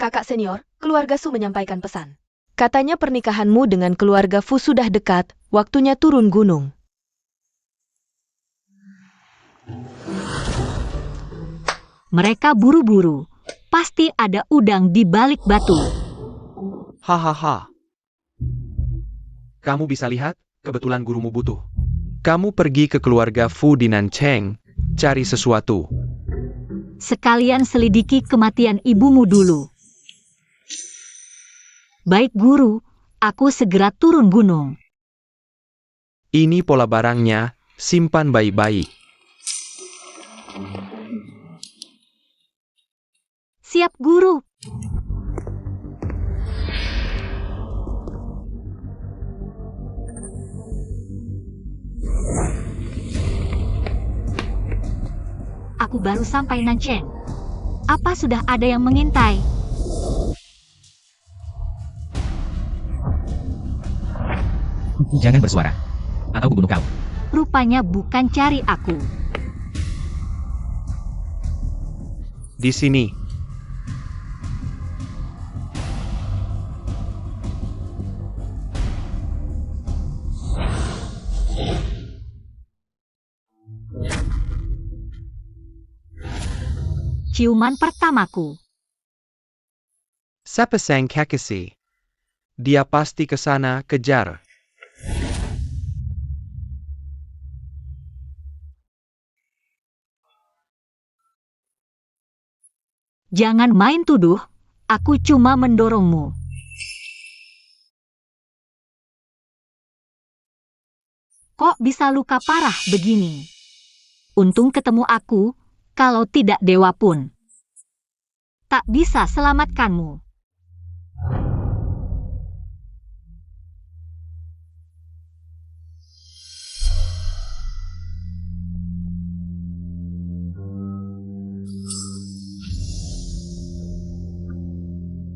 kakak senior, keluarga Su menyampaikan pesan. Katanya pernikahanmu dengan keluarga Fu sudah dekat, waktunya turun gunung. Mereka buru-buru. Pasti ada udang di balik batu. Hahaha. Kamu bisa lihat, kebetulan gurumu butuh. Kamu pergi ke keluarga Fu di Nancheng, cari sesuatu. Sekalian selidiki kematian ibumu dulu. Baik guru, aku segera turun gunung. Ini pola barangnya, simpan baik-baik. Siap guru. Aku baru sampai Nancheng. Apa sudah ada yang mengintai? Jangan bersuara, atau kubunuh kau. Rupanya bukan cari aku. Di sini. Ciuman pertamaku. Sepasang kekasih. Dia pasti ke sana kejar. Jangan main tuduh, aku cuma mendorongmu. Kok bisa luka parah begini? Untung ketemu aku, kalau tidak dewa pun tak bisa selamatkanmu.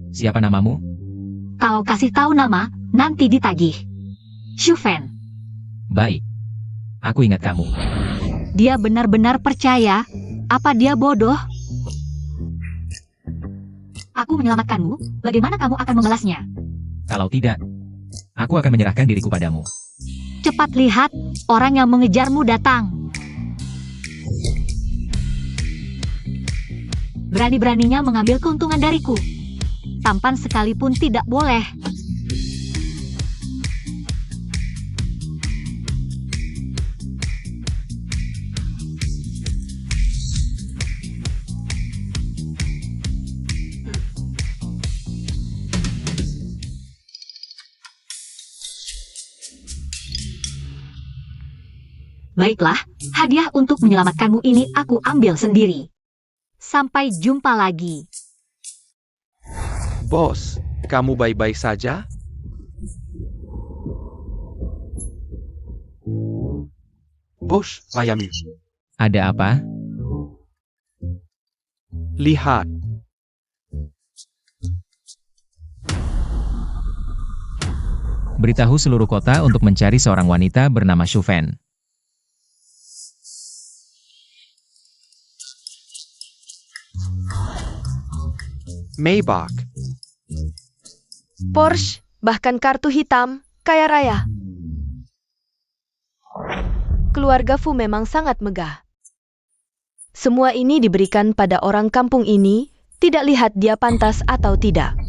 Siapa namamu? Kau kasih tahu nama, nanti ditagih. Shufen. Baik. Aku ingat kamu. Dia benar-benar percaya, apa dia bodoh? Aku menyelamatkanmu, bagaimana kamu akan membalasnya? Kalau tidak, aku akan menyerahkan diriku padamu. Cepat lihat, orang yang mengejarmu datang. Berani-beraninya mengambil keuntungan dariku. Tampan sekalipun tidak boleh. Baiklah, hadiah untuk menyelamatkanmu ini aku ambil sendiri. Sampai jumpa lagi. Bos, kamu baik-baik saja? Bos, layami. Ada apa? Lihat. Beritahu seluruh kota untuk mencari seorang wanita bernama Shufen. Maybach. Porsche, bahkan kartu hitam, kaya raya. Keluarga Fu memang sangat megah. Semua ini diberikan pada orang kampung ini, tidak lihat dia pantas atau tidak.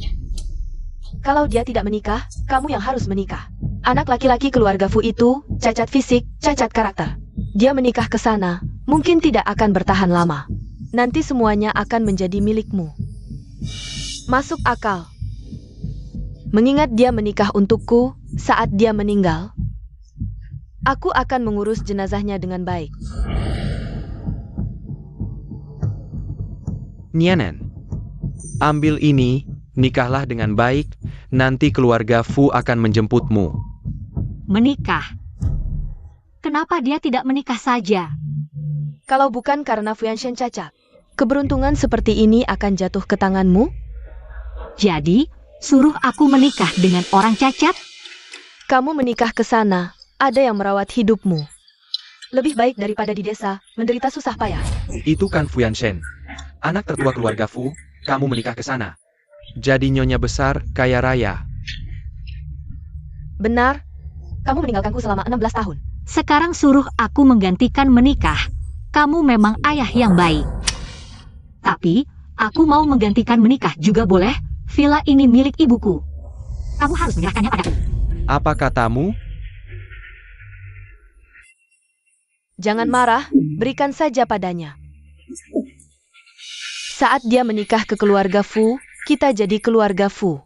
Kalau dia tidak menikah, kamu yang harus menikah. Anak laki-laki keluarga Fu itu, cacat fisik, cacat karakter. Dia menikah ke sana, mungkin tidak akan bertahan lama. Nanti semuanya akan menjadi milikmu. Masuk akal. Mengingat dia menikah untukku saat dia meninggal, aku akan mengurus jenazahnya dengan baik. Nianen. Ambil ini, nikahlah dengan baik, nanti keluarga Fu akan menjemputmu. Menikah? Kenapa dia tidak menikah saja? Kalau bukan karena Fuyanshen cacat, keberuntungan seperti ini akan jatuh ke tanganmu? Jadi, suruh aku menikah dengan orang cacat? Kamu menikah ke sana, ada yang merawat hidupmu. Lebih baik daripada di desa, menderita susah payah. Itu kan Fuyanshen. Anak tertua keluarga Fu, kamu menikah ke sana. Jadi nyonya besar, kaya raya. Benar, kamu meninggalkanku selama 16 tahun. Sekarang suruh aku menggantikan menikah. Kamu memang ayah yang baik. Tapi, aku mau menggantikan menikah juga boleh. Villa ini milik ibuku. Kamu harus menyerahkannya padaku. Apa katamu? Jangan marah, berikan saja padanya. Saat dia menikah ke keluarga Fu, kita jadi keluarga Fu.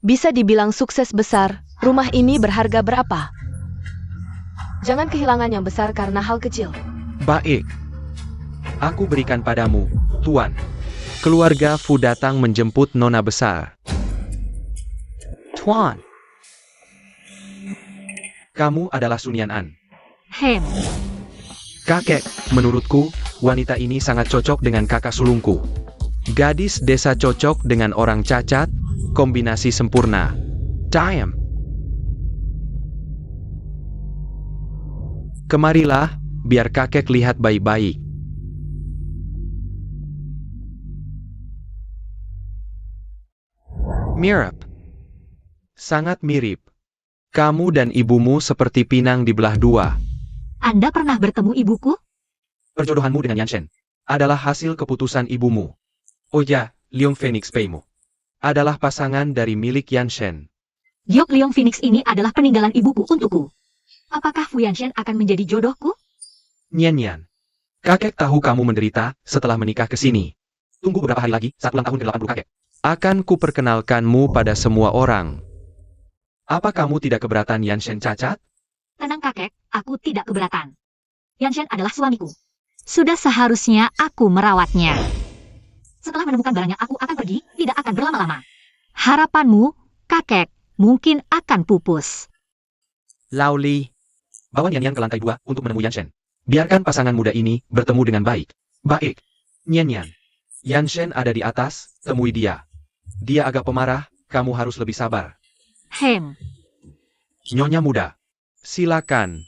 Bisa dibilang sukses besar, rumah ini berharga berapa? Jangan kehilangan yang besar karena hal kecil. Baik. Aku berikan padamu, Tuan. Keluarga Fu datang menjemput nona besar. Tuan. Kamu adalah Sun Yan An. Hem, Kakek, menurutku, wanita ini sangat cocok dengan kakak sulungku. Gadis desa cocok dengan orang cacat, kombinasi sempurna. Damn. Kemarilah, biar kakek lihat baik-baik. Mirip. Sangat mirip. Kamu dan ibumu seperti pinang di belah dua. Anda pernah bertemu ibuku? Perjodohanmu dengan Yanshen adalah hasil keputusan ibumu. Oh ya, Leong Phoenix Peimu adalah pasangan dari milik Yanshen. Giok Leong Phoenix ini adalah peninggalan ibuku untukku. Apakah Fu Yanshen akan menjadi jodohku? Nyan. Kakek tahu kamu menderita setelah menikah ke sini. Tunggu beberapa hari lagi saat ulang tahun ke-80 kakek. Akan kuperkenalkanmu pada semua orang. Apa kamu tidak keberatan Yanshen cacat? Tenang kakek, aku tidak keberatan. Yanshen adalah suamiku. Sudah seharusnya aku merawatnya. Setelah menemukan barangnya aku akan pergi, tidak akan berlama-lama. Harapanmu, kakek, mungkin akan pupus. Lauli. Bawa Nyan ke lantai 2 untuk menemui Yanshen. Biarkan pasangan muda ini bertemu dengan baik. Baik. Nyan. Yanshen ada di atas, temui dia. Dia agak pemarah, kamu harus lebih sabar. Hem, Nyonya muda. Silakan.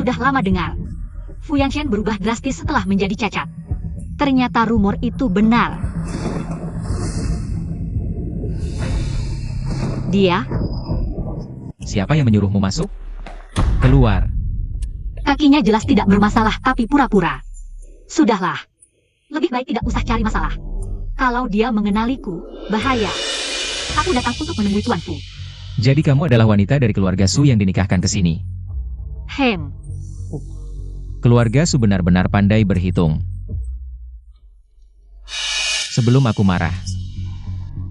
sudah lama dengar. Fu Yanshen berubah drastis setelah menjadi cacat. Ternyata rumor itu benar. Dia, Siapa yang menyuruhmu masuk? Keluar. kakinya jelas tidak bermasalah tapi pura-pura. Sudahlah. Lebih baik tidak usah cari masalah. Kalau dia mengenaliku, bahaya. Aku datang untuk menemui Tuan Fu. Jadi kamu adalah wanita dari keluarga Su yang dinikahkan ke sini. Hem, Keluarga Su benar-benar pandai berhitung. Sebelum aku marah.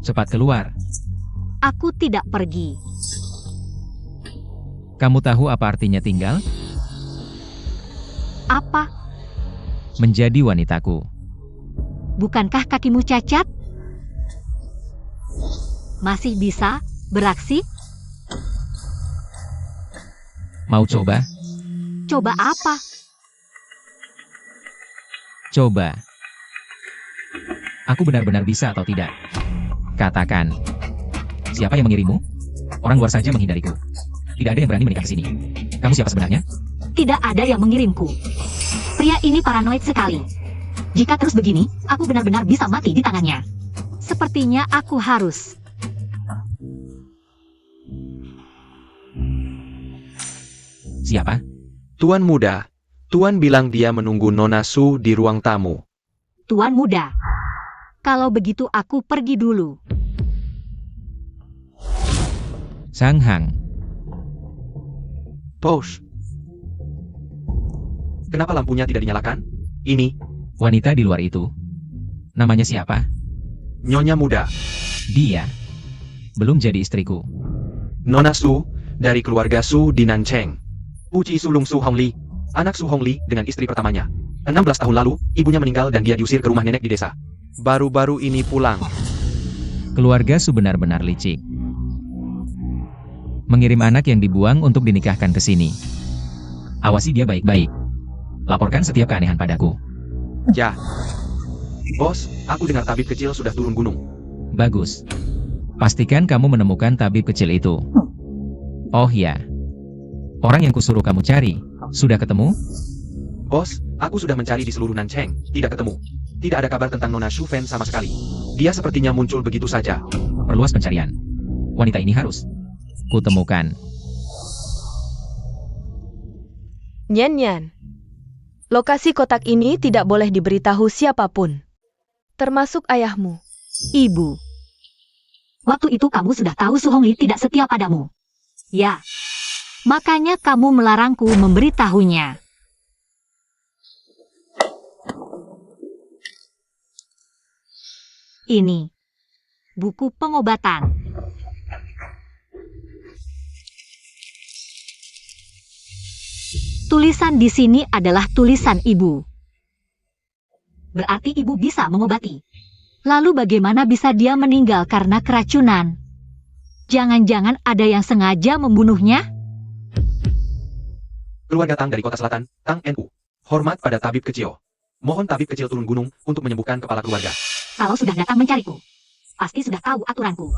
Cepat keluar. aku tidak pergi. Kamu tahu apa artinya tinggal? Apa? Menjadi wanitaku. Bukankah kakimu cacat? Masih bisa beraksi? Mau coba? Coba apa? Coba. Aku benar-benar bisa atau tidak? Katakan. Siapa yang mengirimmu? Orang luar saja menghindariku. Tidak ada yang berani menikah ke sini. Kamu siapa sebenarnya? Tidak ada yang mengirimku. Pria ini paranoid sekali. Jika terus begini, aku benar-benar bisa mati di tangannya. Sepertinya aku harus. Siapa? Tuan muda. Tuan bilang dia menunggu Nona Su di ruang tamu. Tuan muda. Kalau begitu aku pergi dulu. Sang Hang. Posh. Kenapa lampunya tidak dinyalakan? Ini, Wanita di luar itu. Namanya siapa? Nyonya muda. Dia. Belum jadi istriku. Nona Su, dari keluarga Su di Nancheng. Uci sulung Su Hongli, anak Su Hongli dengan istri pertamanya. 16 tahun lalu, ibunya meninggal dan dia diusir ke rumah nenek di desa. Baru-baru ini pulang. Keluarga Su benar-benar licik. Mengirim anak yang dibuang untuk dinikahkan ke sini. Awasi dia baik-baik. Laporkan setiap keanehan padaku. Ya. Bos, aku dengar tabib kecil sudah turun gunung. Bagus. Pastikan kamu menemukan tabib kecil itu. Oh ya. Orang yang kusuruh kamu cari, sudah ketemu? Bos, aku sudah mencari di seluruh Nancheng, tidak ketemu. Tidak ada kabar tentang Nona Shufen sama sekali. Dia sepertinya muncul begitu saja. Perluas pencarian. Wanita ini harus kutemukan. Nyan. Lokasi kotak ini tidak boleh diberitahu siapapun. Termasuk ayahmu. Ibu. Waktu itu kamu sudah tahu Su Hongli tidak setia padamu. Ya. Makanya kamu melarangku memberitahunya. Ini. Buku pengobatan. Tulisan di sini adalah tulisan ibu. Berarti ibu bisa mengobati. Lalu bagaimana bisa dia meninggal karena keracunan? Jangan-jangan ada yang sengaja membunuhnya? Keluarga Tang dari kota selatan, Tang NU. Hormat pada tabib kecil. Mohon tabib kecil turun gunung untuk menyembuhkan kepala keluarga. Kalau sudah datang mencariku, pasti sudah tahu aturanku.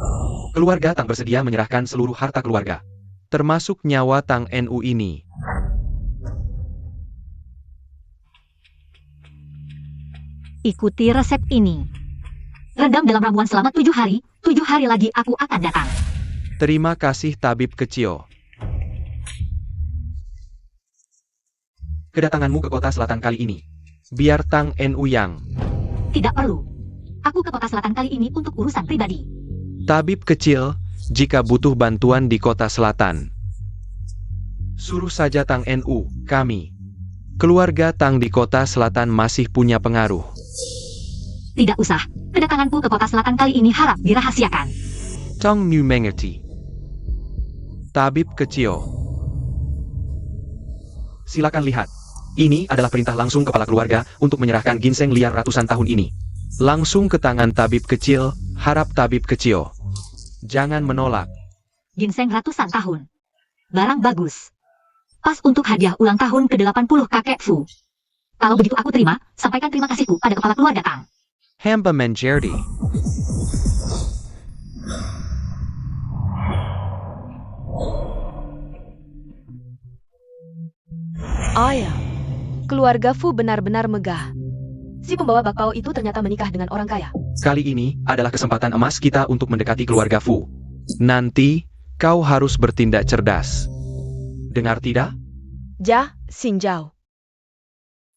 Keluarga Tang bersedia menyerahkan seluruh harta keluarga, termasuk nyawa Tang NU ini. Ikuti resep ini. Rendam dalam ramuan selama 7 hari. 7 hari lagi aku akan datang. Terima kasih tabib kecil. Kedatanganmu ke kota selatan kali ini, biar Tang NU yang. Tidak perlu. Aku ke kota selatan kali ini untuk urusan pribadi. Tabib kecil, jika butuh bantuan di kota selatan, suruh saja Tang NU, kami. Keluarga Tang di kota selatan masih punya pengaruh. Tidak usah. Kedatanganku ke kota selatan kali ini harap dirahasiakan. Tong Nu mengerti. Tabib kecil. Silakan lihat. Ini adalah perintah langsung kepala keluarga untuk menyerahkan ginseng liar ratusan tahun ini. Langsung ke tangan tabib kecil, harap tabib kecil. Jangan menolak. Ginseng ratusan tahun. Barang bagus. Pas untuk hadiah ulang tahun ke-80 kakek Fu. Kalau begitu aku terima, sampaikan terima kasihku pada kepala keluarga Tang. Hamba menjadi. Ayah. Keluarga Fu benar-benar megah. Si pembawa bakpao itu ternyata menikah dengan orang kaya. Kali ini adalah kesempatan emas kita untuk mendekati keluarga Fu. Nanti, kau harus bertindak cerdas. Dengar tidak? Xinjiao.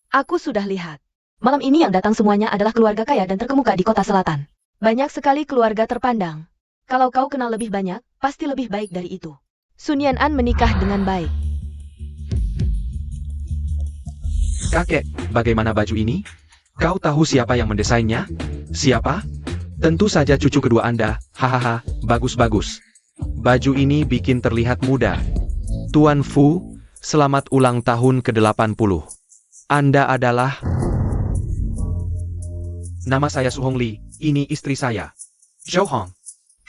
Aku sudah lihat. Malam ini yang datang semuanya adalah keluarga kaya dan terkemuka di kota selatan. Banyak sekali keluarga terpandang. Kalau kau kenal lebih banyak, pasti lebih baik dari itu. Sun Yan'an menikah dengan baik. Kakek, bagaimana baju ini? Kau tahu siapa yang mendesainnya? Siapa? Tentu saja cucu kedua Anda. Hahaha, bagus-bagus. Baju ini bikin terlihat muda. Tuan Fu, selamat ulang tahun ke-80. Anda adalah... Nama saya Su Hongli, ini istri saya. Zhou Hong.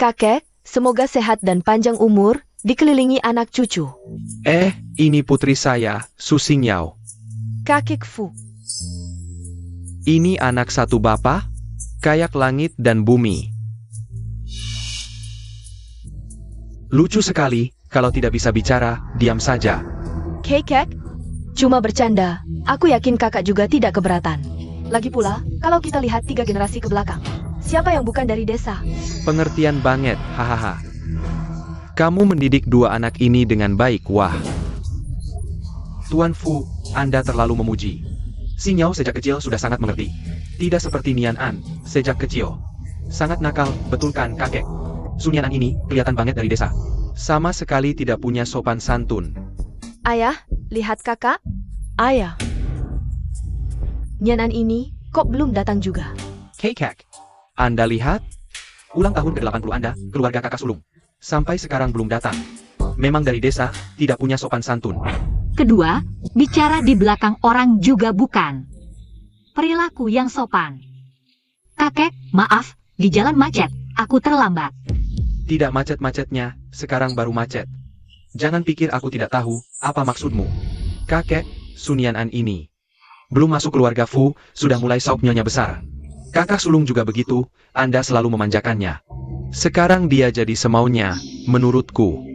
Kakek, semoga sehat dan panjang umur, dikelilingi anak cucu. Ini putri saya, Su Xingyao. Kakek Fu. Ini anak satu bapak, kayak langit dan bumi. Lucu sekali, kalau tidak bisa bicara, diam saja. Kakek, cuma bercanda. Aku yakin kakak juga tidak keberatan. Lagi pula, kalau kita lihat 3 generasi ke belakang, siapa yang bukan dari desa? Pengertian banget, hahaha. Kamu mendidik 2 anak ini dengan baik, wah. Tuan Fu, Anda terlalu memuji. Xingyao sejak kecil sudah sangat mengerti. Tidak seperti Nian An, sejak kecil. Sangat nakal, betul kan kakek? Sun Yan'an ini kelihatan banget dari desa. Sama sekali tidak punya sopan santun. Ayah, lihat kakak. Ayah. Nianan ini, kok belum datang juga? Kakek, Anda lihat? Ulang tahun ke-80 Anda, keluarga kakak sulung. Sampai sekarang belum datang. Memang dari desa, tidak punya sopan santun. Kedua, bicara di belakang orang juga bukan. Perilaku yang sopan. Kakek, maaf, di jalan macet, aku terlambat. Tidak macet-macetnya, sekarang baru macet. Jangan pikir aku tidak tahu, apa maksudmu. Kakek, Sun Yan'an ini. Belum masuk keluarga Fu, sudah mulai sok nyonya besar. Kakak sulung juga begitu, Anda selalu memanjakannya. Sekarang dia jadi semaunya, menurutku.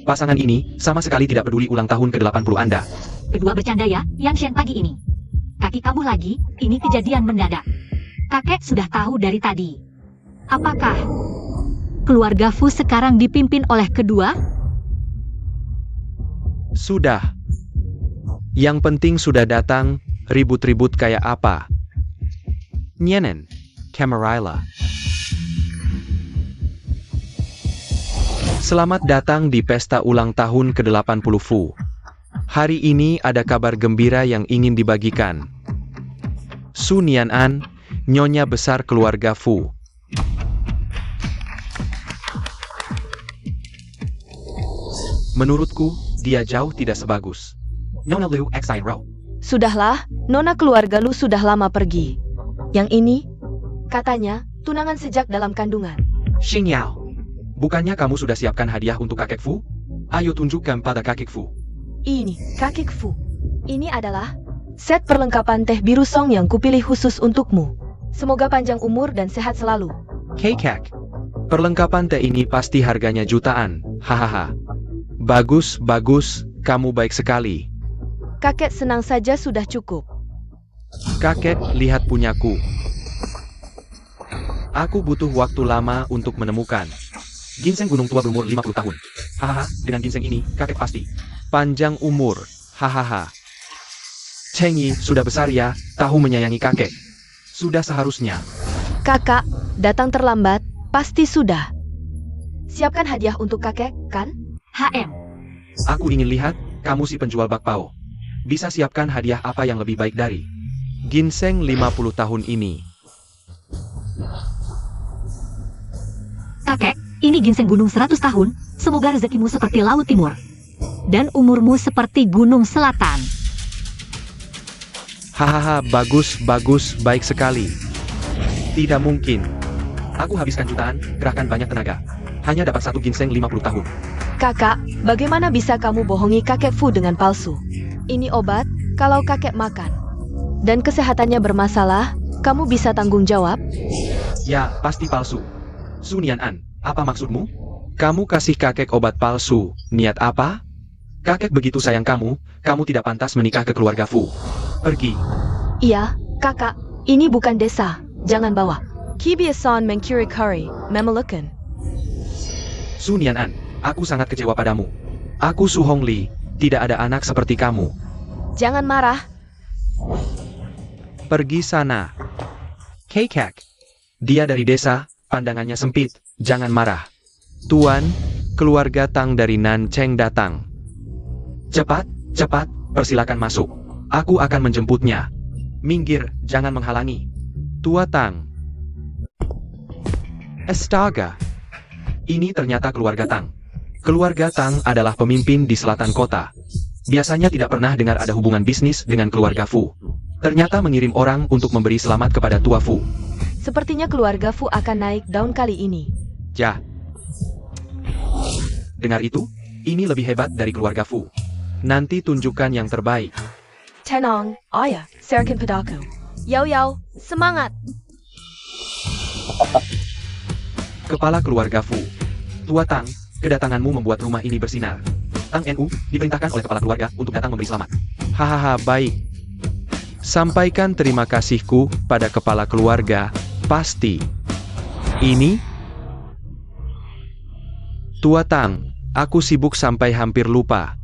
pasangan ini sama sekali tidak peduli ulang tahun ke-80 Anda. Kedua bercanda ya, Yang Shen pagi ini. Kaki kambuh lagi, ini kejadian mendadak. Kakek sudah tahu dari tadi. Apakah keluarga Fu sekarang dipimpin oleh kedua? Sudah. Yang penting sudah datang, ribut-ribut kayak apa. Nyenen, Camarilla. Selamat datang di pesta ulang tahun ke-80 Fu. Hari ini ada kabar gembira yang ingin dibagikan. Su Nianan, nyonya besar keluarga Fu. Menurutku, dia jauh tidak sebagus Nona Liu Xinro. Sudahlah, nona keluarga lu sudah lama pergi. Yang ini, katanya, tunangan sejak dalam kandungan. Xing Yao, bukannya kamu sudah siapkan hadiah untuk kakek Fu? Ayo tunjukkan pada kakek Fu. Ini, kakek Fu. Ini adalah set perlengkapan teh biru song yang kupilih khusus untukmu. Semoga panjang umur dan sehat selalu. Kakek, perlengkapan teh ini pasti harganya jutaan. Hahaha. Bagus, bagus, kamu baik sekali. Kakek senang saja sudah cukup. Kakek, lihat punyaku. Aku butuh waktu lama untuk menemukan. Ginseng gunung tua berumur 50 tahun. Hahaha, dengan ginseng ini, kakek pasti panjang umur. Hahaha. Cheng Yi sudah besar ya, tahu menyayangi kakek. Sudah seharusnya. Kakak, datang terlambat, pasti sudah. Siapkan hadiah untuk kakek, kan? HM. Aku ingin lihat, kamu si penjual bakpao. Bisa siapkan hadiah apa yang lebih baik dari ginseng 50 tahun ini. Kakek, ini ginseng gunung 100 tahun. Semoga rezekimu seperti laut timur. Dan umurmu seperti gunung selatan. Hahaha, bagus, bagus, baik sekali. Tidak mungkin. Aku habiskan jutaan, kerahkan banyak tenaga. Hanya dapat satu ginseng 50 tahun. Kakak, bagaimana bisa kamu bohongi kakek Fu dengan palsu? Ini obat, kalau kakek makan. Dan kesehatannya bermasalah, kamu bisa tanggung jawab? Ya, pasti palsu. Su Nianan, apa maksudmu? Kamu kasih kakek obat palsu, niat apa? Kakek begitu sayang kamu tidak pantas menikah ke keluarga Fu. Pergi. Iya, kakak, ini bukan desa, jangan bawa. Kibiasan mengkiri kari, memelukan. Su Nianan, aku sangat kecewa padamu. Aku Su Hongli, tidak ada anak seperti kamu. Jangan marah. Pergi sana. Kakek. Dia dari desa, pandangannya sempit, jangan marah. Tuan, keluarga Tang dari Nancheng datang. Cepat, cepat, persilakan masuk. Aku akan menjemputnya. Minggir, jangan menghalangi. Tua Tang. Astaga. Ini ternyata keluarga Tang. Keluarga Tang adalah pemimpin di selatan kota. Biasanya tidak pernah dengar ada hubungan bisnis dengan keluarga Fu. Ternyata mengirim orang untuk memberi selamat kepada tua Fu. Sepertinya keluarga Fu akan naik daun kali ini. Ya. Dengar itu? Ini lebih hebat dari keluarga Fu. Nanti tunjukkan yang terbaik. Tenang, ayah, serahkan padaku. Yau yau, semangat. Kepala keluarga Fu. Tua Tang, kedatanganmu membuat rumah ini bersinar. Tang NU diperintahkan oleh kepala keluarga untuk datang memberi selamat. Hahaha, baik. Sampaikan terima kasihku pada kepala keluarga, pasti. Ini? Tua Tang, aku sibuk sampai hampir lupa.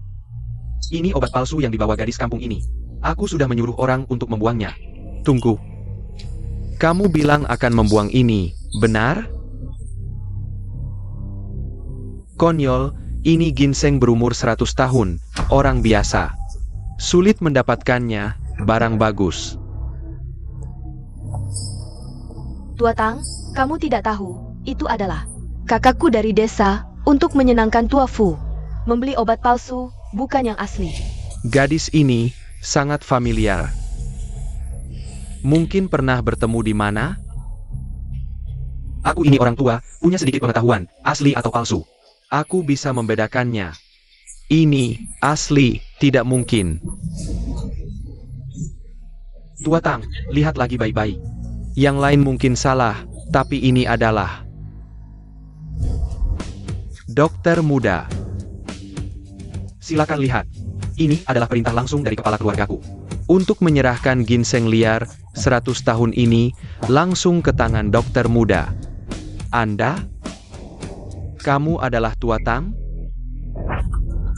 Ini obat palsu yang dibawa gadis kampung ini. Aku sudah menyuruh orang untuk membuangnya. Tunggu. Kamu bilang akan membuang ini, benar? Konyol, ini ginseng berumur 100 tahun, orang biasa. Sulit mendapatkannya, barang bagus. Tua Tang, kamu tidak tahu, itu adalah kakakku dari desa, untuk menyenangkan Tua Fu. Membeli obat palsu, bukan yang asli. Gadis ini sangat familiar. Mungkin pernah bertemu di mana? Aku ini orang tua, punya sedikit pengetahuan, asli atau palsu. Aku bisa membedakannya. Ini asli, tidak mungkin. Tua Tang, lihat lagi baik-baik. Yang lain mungkin salah, tapi ini adalah dokter muda. Silakan lihat. Ini adalah perintah langsung dari kepala keluargaku. Untuk menyerahkan ginseng liar 100 tahun ini langsung ke tangan dokter muda. Anda? Kamu adalah Tua Tang?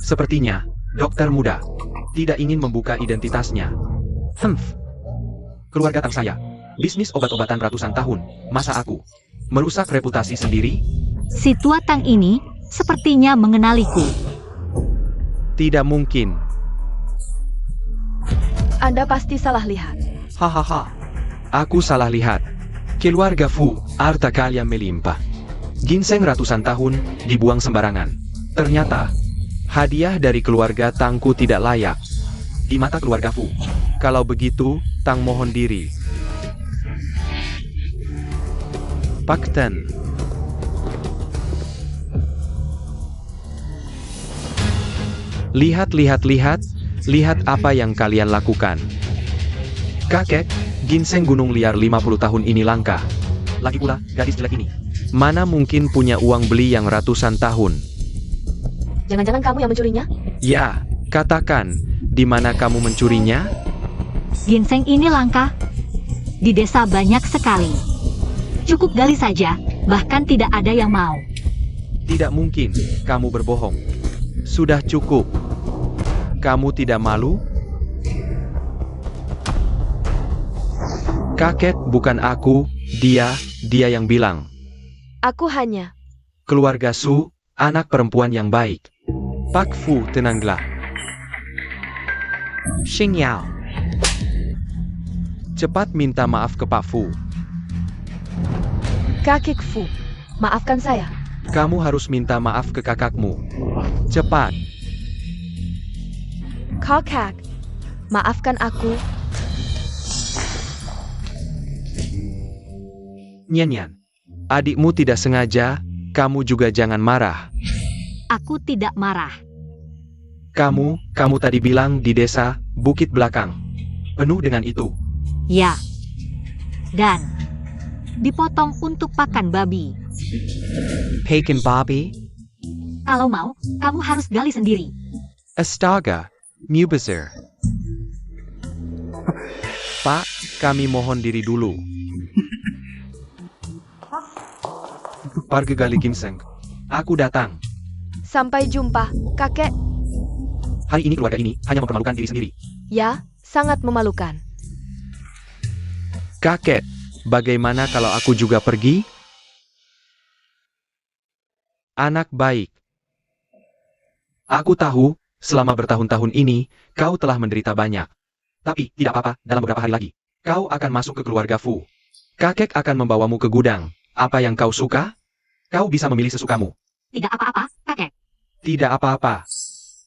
Sepertinya, dokter muda tidak ingin membuka identitasnya. Keluarga Tang saya. Bisnis obat-obatan ratusan tahun. Masa aku merusak reputasi sendiri? Si Tua Tang ini sepertinya mengenaliku. Tidak mungkin. Anda pasti salah lihat. Hahaha. Aku salah lihat. Keluarga Fu, harta kalian melimpah. Ginseng ratusan tahun dibuang sembarangan. Ternyata, hadiah dari keluarga Tangku tidak layak di mata keluarga Fu. Kalau begitu, Tang mohon diri. Pakten. Lihat apa yang kalian lakukan. Kakek, ginseng gunung liar 50 tahun ini langka. Lagi pula, gadis jelek ini. Mana mungkin punya uang beli yang ratusan tahun? Jangan-jangan kamu yang mencurinya? Ya, katakan, di mana kamu mencurinya? Ginseng ini langka. Di desa banyak sekali. Cukup gali saja, bahkan tidak ada yang mau. Tidak mungkin, kamu berbohong. Sudah cukup. Kamu tidak malu? Kakek, bukan aku, dia yang bilang. Aku hanya. Keluarga Su, anak perempuan yang baik. Pak Fu, tenanglah. Xing Yao. Cepat minta maaf ke Pak Fu. Kakek Fu, maafkan saya. Kamu harus minta maaf ke kakakmu. Cepat. Kakak, maafkan aku. Nyan. Adikmu tidak sengaja, kamu juga jangan marah. Aku tidak marah. Kamu tadi bilang di desa, Bukit Belakang. Penuh dengan itu. Ya. Dan dipotong untuk pakan babi. Pakan babi? Kalau mau, kamu harus gali sendiri. Astaga, Mubazir. Pak, kami mohon diri dulu. Pergi gali ginseng. Aku datang. Sampai jumpa, kakek. Hari ini keluarga ini hanya mempermalukan diri sendiri. Ya, sangat memalukan. Kakek, bagaimana kalau aku juga pergi? Anak baik. Aku tahu, selama bertahun-tahun ini, kau telah menderita banyak. Tapi, tidak apa-apa, dalam beberapa hari lagi, kau akan masuk ke keluarga Fu. Kakek akan membawamu ke gudang. Apa yang kau suka? Kau bisa memilih sesukamu. Tidak apa-apa, kakek. Tidak apa-apa.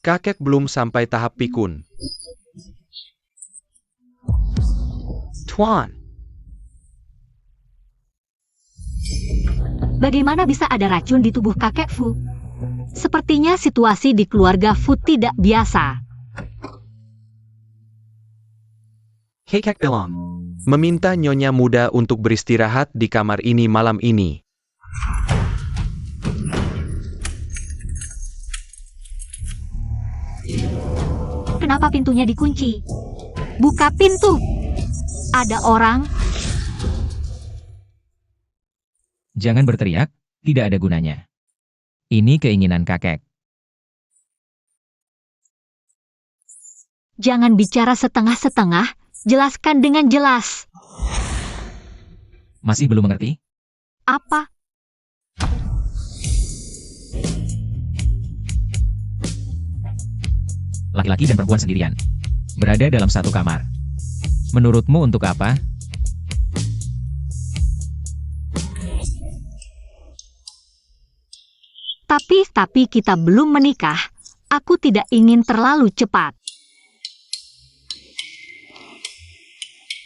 Kakek belum sampai tahap pikun. Tuan. Bagaimana bisa ada racun di tubuh kakek Fu? Sepertinya situasi di keluarga Fu tidak biasa. Hei Kek Belong. Meminta nyonya muda untuk beristirahat di kamar ini malam ini. Kenapa pintunya dikunci? Buka pintu. Ada orang. Jangan berteriak, tidak ada gunanya. Ini keinginan kakek. Jangan bicara setengah-setengah, jelaskan dengan jelas. Masih belum mengerti? Apa? Laki-laki dan perempuan sendirian. Berada dalam satu kamar. Menurutmu untuk apa? Tapi kita belum menikah. Aku tidak ingin terlalu cepat.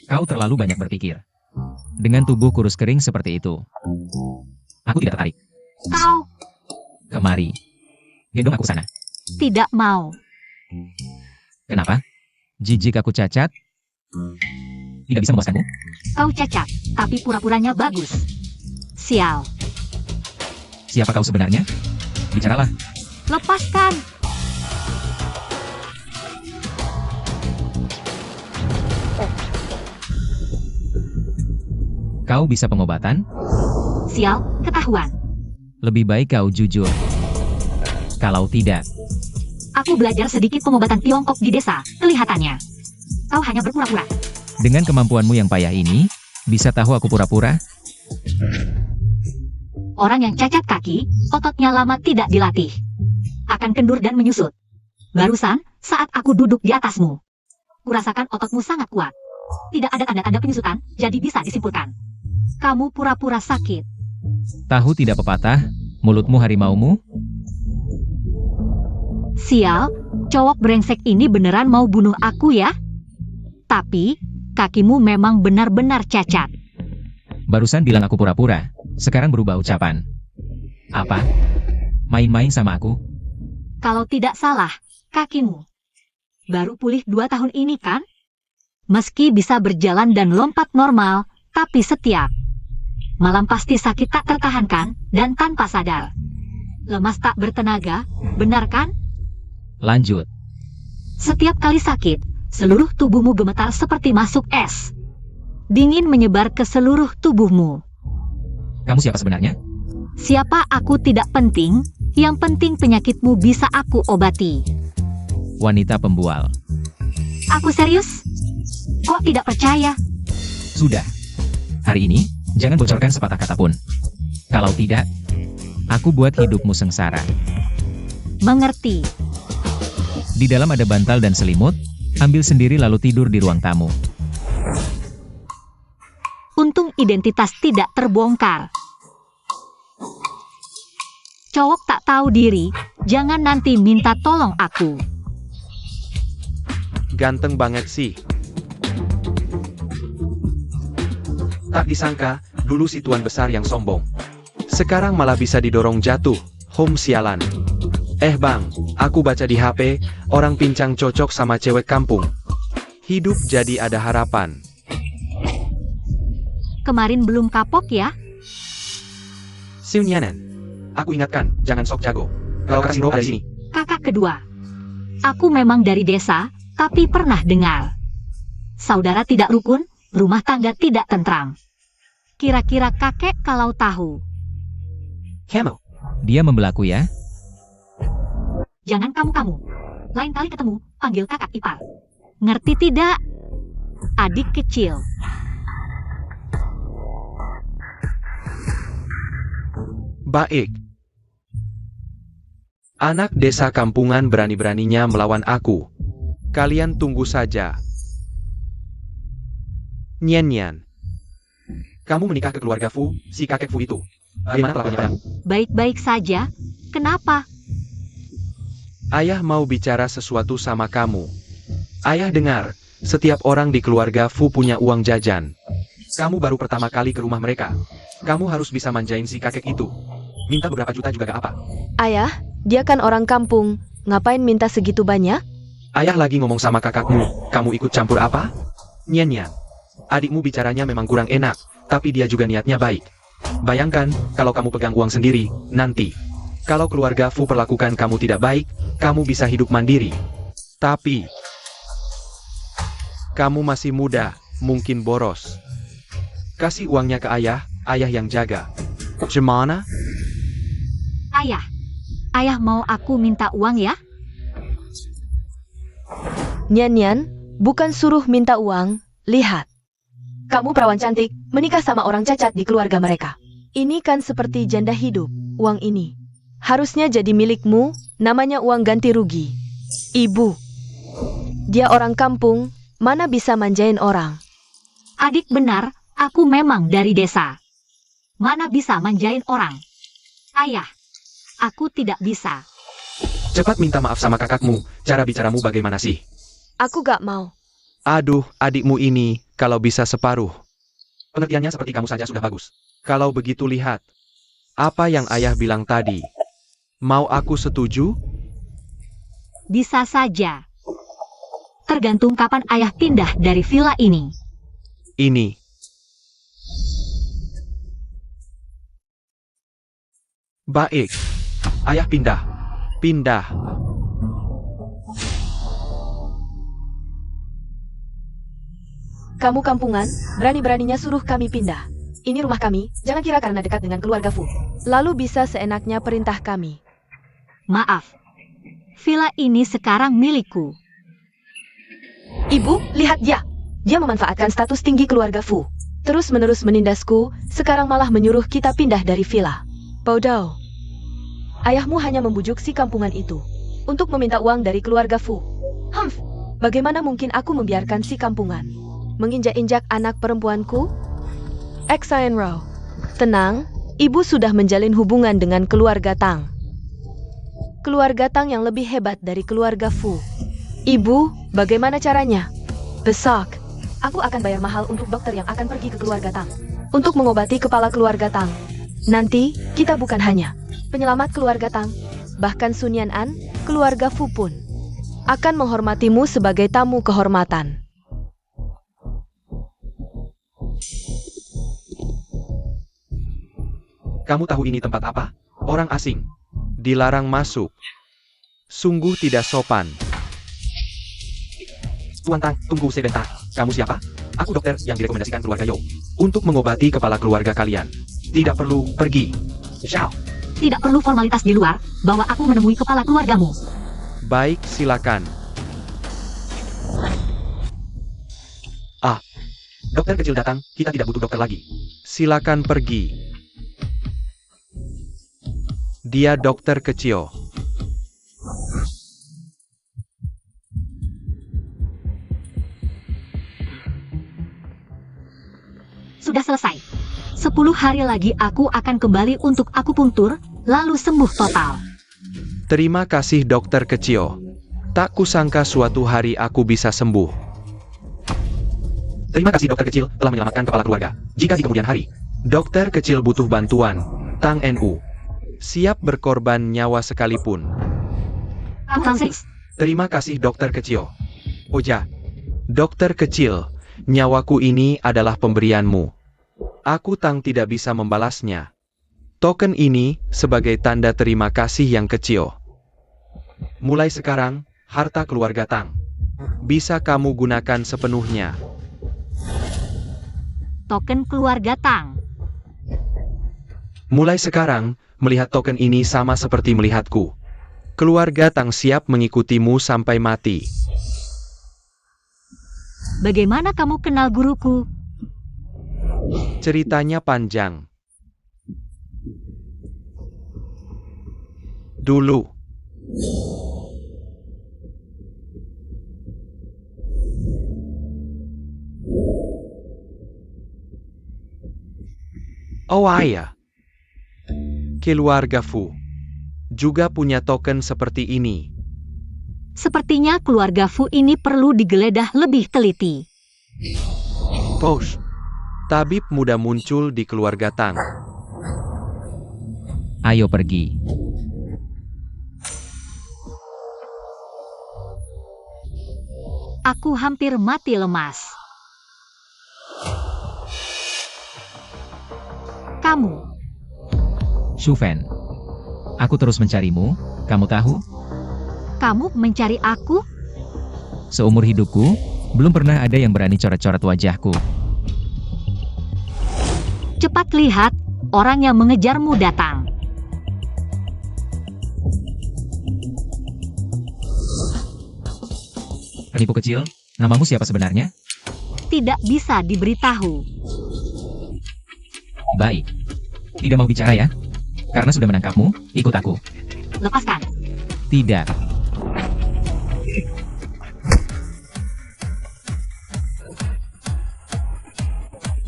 Kau terlalu banyak berpikir. Dengan tubuh kurus kering seperti itu. Aku tidak tertarik. Kau Kemari. Gendong aku sana. tidak mau. Kenapa? Jijik aku cacat? Tidak bisa memuaskanmu? Kau cacat, tapi pura-puranya bagus. Sial. Siapa kau sebenarnya? Bicaralah. Lepaskan. Kau bisa pengobatan? Sial, ketahuan. Lebih baik kau jujur. Kalau tidak, Aku belajar sedikit pengobatan Tiongkok di desa, kelihatannya. Kau hanya berpura-pura. dengan kemampuanmu yang payah ini, bisa tahu aku pura-pura? Orang yang cacat kaki, ototnya lama tidak dilatih. Akan kendur dan menyusut. Barusan, saat aku duduk di atasmu. Kurasakan ototmu sangat kuat. Tidak ada tanda-tanda penyusutan, jadi bisa disimpulkan. Kamu pura-pura sakit. Tahu tidak pepatah, mulutmu harimaumu? Sial, cowok brengsek ini beneran mau bunuh aku ya? Tapi, kakimu memang benar-benar cacat. Barusan bilang aku pura-pura, sekarang berubah ucapan. Apa? Main-main sama aku? Kalau tidak salah, kakimu. Baru pulih 2 tahun ini kan? Meski bisa berjalan dan lompat normal, tapi setiap malam pasti sakit tak tertahankan dan tanpa sadar. Lemas tak bertenaga, benar kan? Lanjut. Setiap kali sakit, seluruh tubuhmu gemetar seperti masuk es. Dingin menyebar ke seluruh tubuhmu. Kamu siapa sebenarnya? Siapa aku tidak penting, yang penting penyakitmu bisa aku obati. Wanita pembual. Aku serius? Kok tidak percaya? Sudah. Hari ini, jangan bocorkan sepatah kata pun. Kalau tidak, aku buat hidupmu sengsara. Mengerti. Di dalam ada bantal dan selimut, ambil sendiri lalu tidur di ruang tamu. Untung identitas tidak terbongkar. Cowok tak tahu diri, jangan nanti minta tolong aku. Ganteng banget sih. Tak disangka, dulu si tuan besar yang sombong. Sekarang malah bisa didorong jatuh. Home sialan. Bang, aku baca di HP, orang pincang cocok sama cewek kampung. Hidup jadi ada harapan. Kemarin belum kapok ya? Siunyanen. Aku ingatkan, jangan sok jago. Kalau kasino ada di sini. Kakak kedua. Aku memang dari desa, tapi pernah dengar. Saudara tidak rukun, rumah tangga tidak tentram. Kira-kira kakek kalau tahu. Kamu. Dia membelaku ya? Jangan kamu-kamu. Lain kali ketemu, panggil kakak ipar. Ngerti tidak? Adik kecil. Baik. Anak desa kampungan berani-beraninya melawan aku. Kalian tunggu saja. Nyan. Kamu menikah ke keluarga Fu, si kakek Fu itu. Bagaimana kelakuannya padamu? Baik-baik saja. Kenapa? Ayah mau bicara sesuatu sama kamu. Ayah dengar, setiap orang di keluarga Fu punya uang jajan. Kamu baru pertama kali ke rumah mereka. Kamu harus bisa manjain si kakek itu. Minta beberapa juta juga gak apa. Ayah, dia kan orang kampung. Ngapain minta segitu banyak? Ayah lagi ngomong sama kakakmu, kamu ikut campur apa? Nyan. Adikmu bicaranya memang kurang enak, tapi dia juga niatnya baik. Bayangkan, kalau kamu pegang uang sendiri, nanti. Kalau keluarga Fu perlakukan kamu tidak baik, kamu bisa hidup mandiri. Tapi, kamu masih muda, mungkin boros. Kasih uangnya ke ayah, ayah yang jaga. Gimana? Ayah mau aku minta uang ya? Nyan, bukan suruh minta uang. Lihat. Kamu perawan cantik, menikah sama orang cacat di keluarga mereka. Ini kan seperti janda hidup, uang ini. Harusnya jadi milikmu, namanya uang ganti rugi. Ibu. Dia orang kampung, mana bisa manjain orang. Adik benar, aku memang dari desa. Mana bisa manjain orang? Ayah, aku tidak bisa. Cepat minta maaf sama kakakmu, cara bicaramu bagaimana sih? Aku gak mau. Aduh, adikmu ini, kalau bisa separuh. Pengertiannya seperti kamu saja sudah bagus. Kalau begitu lihat. Apa yang ayah bilang tadi? Mau aku setuju? Bisa saja. Tergantung kapan ayah pindah dari villa ini. Ini. Baik. Ayah pindah. Pindah. Kamu kampungan, berani-beraninya suruh kami pindah. ini rumah kami, jangan kira karena dekat dengan keluarga Fu. Lalu bisa seenaknya perintah kami. Maaf. Villa ini sekarang milikku. Ibu, lihat dia. Dia memanfaatkan status tinggi keluarga Fu. Terus-menerus menindasku, sekarang malah menyuruh kita pindah dari villa. Bodoh. Ayahmu hanya membujuk si kampungan itu untuk meminta uang dari keluarga Fu. Bagaimana mungkin aku membiarkan si kampungan menginjak-injak anak perempuanku? Xinro. Tenang, ibu sudah menjalin hubungan dengan keluarga Tang. Keluarga Tang yang lebih hebat dari keluarga Fu. Ibu, bagaimana caranya? Besok, aku akan bayar mahal untuk dokter yang akan pergi ke keluarga Tang untuk mengobati kepala keluarga Tang. Nanti, kita bukan hanya penyelamat keluarga Tang, bahkan Sun Yan'an, keluarga Fu pun akan menghormatimu sebagai tamu kehormatan. Kamu tahu ini tempat apa? Orang asing. Dilarang masuk. Sungguh tidak sopan. Tuan Tang, tunggu sebentar. Kamu siapa? Aku dokter yang direkomendasikan keluarga Yo untuk mengobati kepala keluarga kalian. Tidak perlu pergi. Xiao. Tidak perlu formalitas di luar, bawa aku menemui kepala keluargamu. Baik, silakan. Dokter kecil datang, kita tidak butuh dokter lagi. Silakan pergi. Dia dokter kecil. Sudah selesai. 10 hari lagi aku akan kembali untuk akupunktur, lalu sembuh total. Terima kasih dokter kecil. Tak kusangka suatu hari aku bisa sembuh. Terima kasih dokter kecil telah menyelamatkan kepala keluarga. Jika di kemudian hari, dokter kecil butuh bantuan, Tang NU siap berkorban nyawa sekalipun. Francis, Terima kasih dokter kecil. Oja, dokter kecil, nyawaku ini adalah pemberianmu. Aku Tang tidak bisa membalasnya. Token ini sebagai tanda terima kasih yang kecil. Mulai sekarang, harta keluarga Tang bisa kamu gunakan sepenuhnya. token keluarga Tang. Mulai sekarang, melihat token ini sama seperti melihatku. Keluarga Tang siap mengikutimu sampai mati. Bagaimana kamu kenal guruku? Ceritanya panjang. Dulu, oh ayah, keluarga Fu juga punya token seperti ini. Sepertinya keluarga Fu ini perlu digeledah lebih teliti. Posh, tabib muda muncul di keluarga Tang. Ayo pergi. Aku hampir mati lemas. Kamu, Shufen. Aku terus mencarimu, kamu tahu? kamu mencari aku? Seumur hidupku, belum pernah ada yang berani coret-coret wajahku. Cepat lihat, orang yang mengejarmu datang. Penipu kecil, namamu siapa sebenarnya? Tidak bisa diberitahu. Baik. Tidak mau bicara ya? Karena sudah menangkapmu, ikut aku. Lepaskan. Tidak.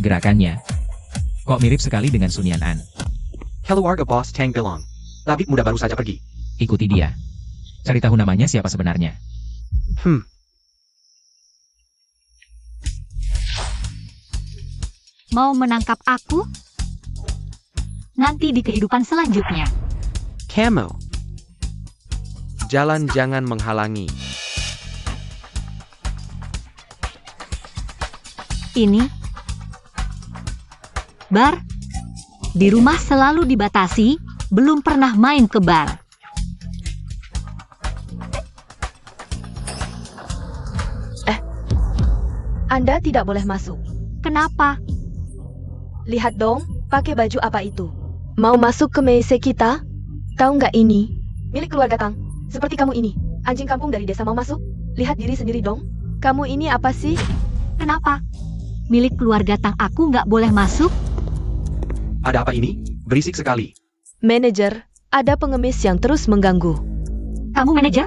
Gerakannya. Kok mirip sekali dengan Sun Yan'an. Hello warga bos Tang Belong. Tabib muda baru saja pergi. Ikuti dia. Cari tahu namanya siapa sebenarnya. Mau menangkap aku? Nanti di kehidupan selanjutnya. Camel. Jalan jangan menghalangi. Ini bar. Di rumah selalu dibatasi, belum pernah main ke bar. Anda tidak boleh masuk. Kenapa? Lihat dong, pakai baju apa itu? Mau masuk ke mese kita? Tahu nggak ini? Milik keluarga Tang. Seperti kamu ini. Anjing kampung dari desa mau masuk? Lihat diri sendiri dong. Kamu ini apa sih? Kenapa? Milik keluarga Tang aku nggak boleh masuk? Ada apa ini? Berisik sekali. Manajer, ada pengemis yang terus mengganggu. Kamu manajer?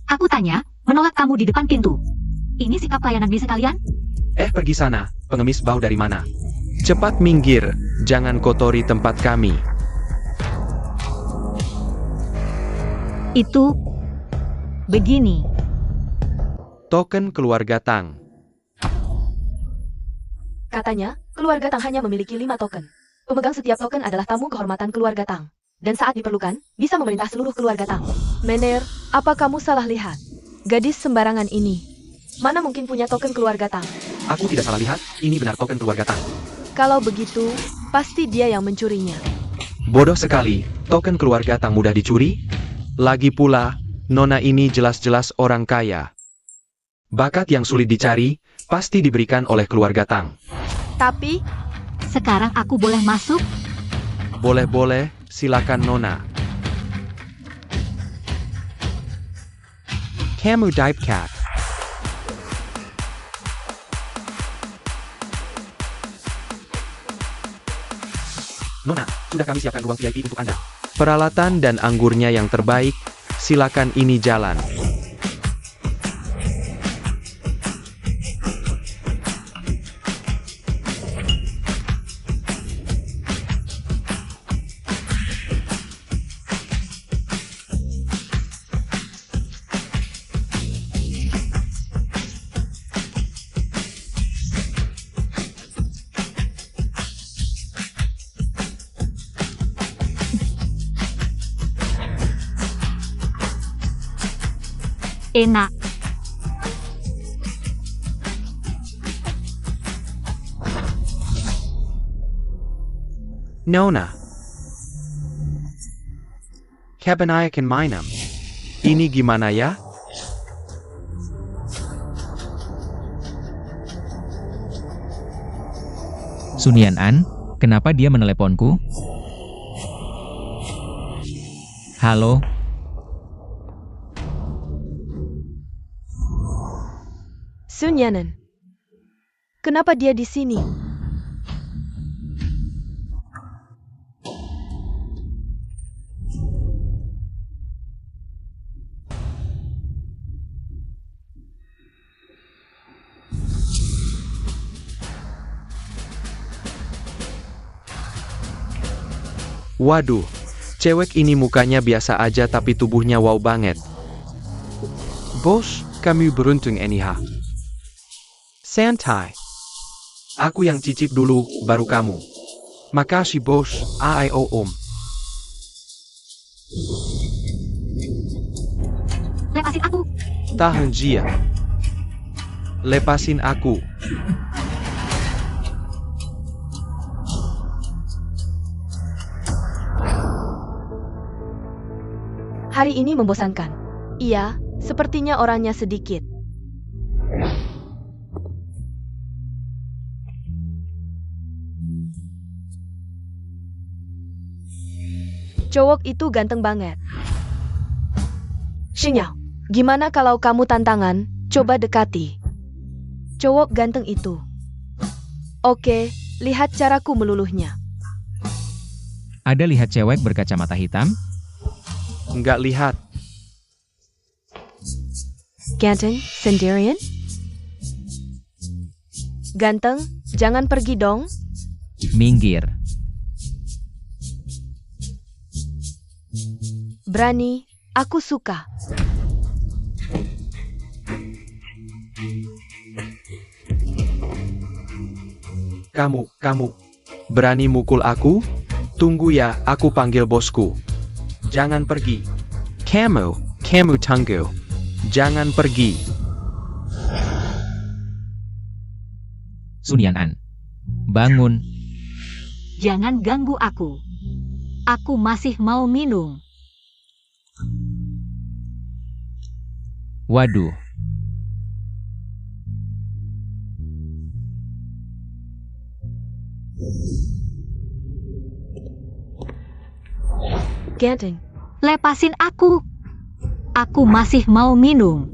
Aku tanya, menolak kamu di depan pintu. Ini sikap pelayanan bisa kalian? Pergi sana, pengemis bau dari mana? Cepat minggir, jangan kotori tempat kami. Itu begini. Token keluarga Tang. Katanya, keluarga Tang hanya memiliki 5 token. Pemegang setiap token adalah tamu kehormatan keluarga Tang. Dan saat diperlukan, bisa memerintah seluruh keluarga Tang. Mener, apa kamu salah lihat? Gadis sembarangan ini. Mana mungkin punya token keluarga Tang? Aku tidak salah lihat, ini benar token keluarga Tang. Kalau begitu, pasti dia yang mencurinya. Bodoh sekali, token keluarga Tang mudah dicuri? Lagi pula, Nona ini jelas-jelas orang kaya. Bakat yang sulit dicari, pasti diberikan oleh keluarga Tang. Tapi, Sekarang aku boleh masuk? Boleh-boleh, silakan Nona. Kamu Dipecat. Nona, sudah kami siapkan ruang VIP untuk Anda. Peralatan dan anggurnya yang terbaik, silakan ini jalan. Enak. Nona. Kebanyakan mainan. Ini gimana ya? Sunian An, kenapa dia meneleponku? Halo, Sun Yanen. Kenapa dia di sini? Waduh, cewek ini mukanya biasa aja tapi tubuhnya wow banget. Bos, kamu beruntung anyhow. Santai. Aku yang cicip dulu, baru kamu. Makasih bos, AIO om. Lepasin aku. Tahan Jia. Lepasin aku. Hari ini membosankan. Iya, sepertinya orangnya sedikit. Cowok itu ganteng banget. Xinyao, gimana kalau kamu tantangan, coba dekati. Cowok ganteng itu. Oke, lihat caraku meluluhnya. ada lihat cewek berkacamata hitam? Nggak lihat. Ganteng, sendirian? Ganteng, jangan pergi dong. Minggir. Berani, aku suka. Kamu, berani mukul aku? Tunggu ya, aku panggil bosku. Jangan pergi. Kamu tunggu. Jangan pergi. Sunian An, bangun. Jangan ganggu aku. Aku masih mau minum. Waduh. Ganteng. Lepasin aku. Aku masih mau minum.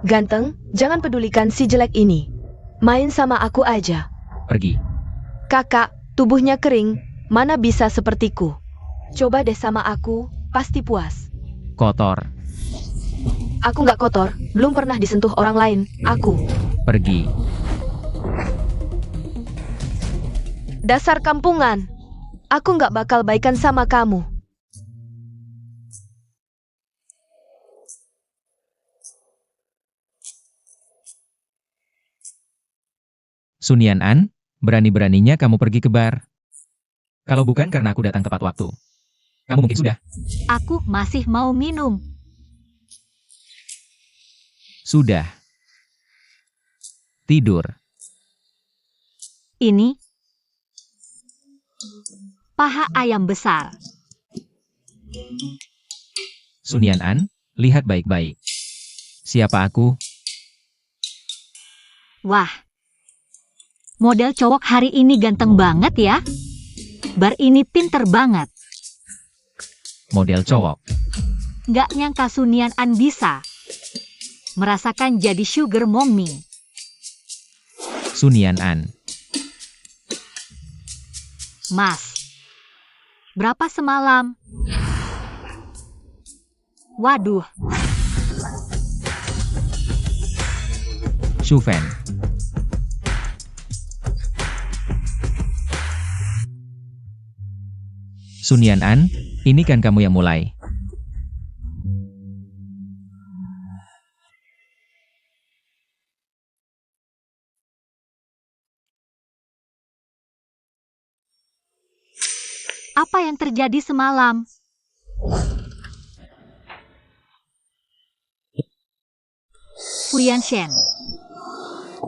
Ganteng, jangan pedulikan si jelek ini. Main sama aku aja. Pergi. Kakak, tubuhnya kering, mana bisa sepertiku. Coba deh sama aku, pasti puas. Kotor. Aku nggak kotor, belum pernah disentuh orang lain, aku. Pergi. Dasar kampungan. Aku nggak bakal baikan sama kamu. Sun Yan'an, berani-beraninya kamu pergi ke bar. Kalau bukan karena aku datang tepat waktu, kamu mungkin sudah. Aku masih mau minum. Sudah. Tidur. Ini paha ayam besar. Sun Yan'an, lihat baik-baik. Siapa aku? Wah. Model cowok hari ini ganteng banget ya. Bar ini pinter banget. Model cowok. Nggak nyangka Sun Yan'an bisa merasakan jadi sugar mommy. Sun Yan'an. Mas, berapa semalam? Waduh, Shu Fan. Sun Yan'an, ini kan kamu yang mulai. apa yang terjadi semalam? Fuyan Shen.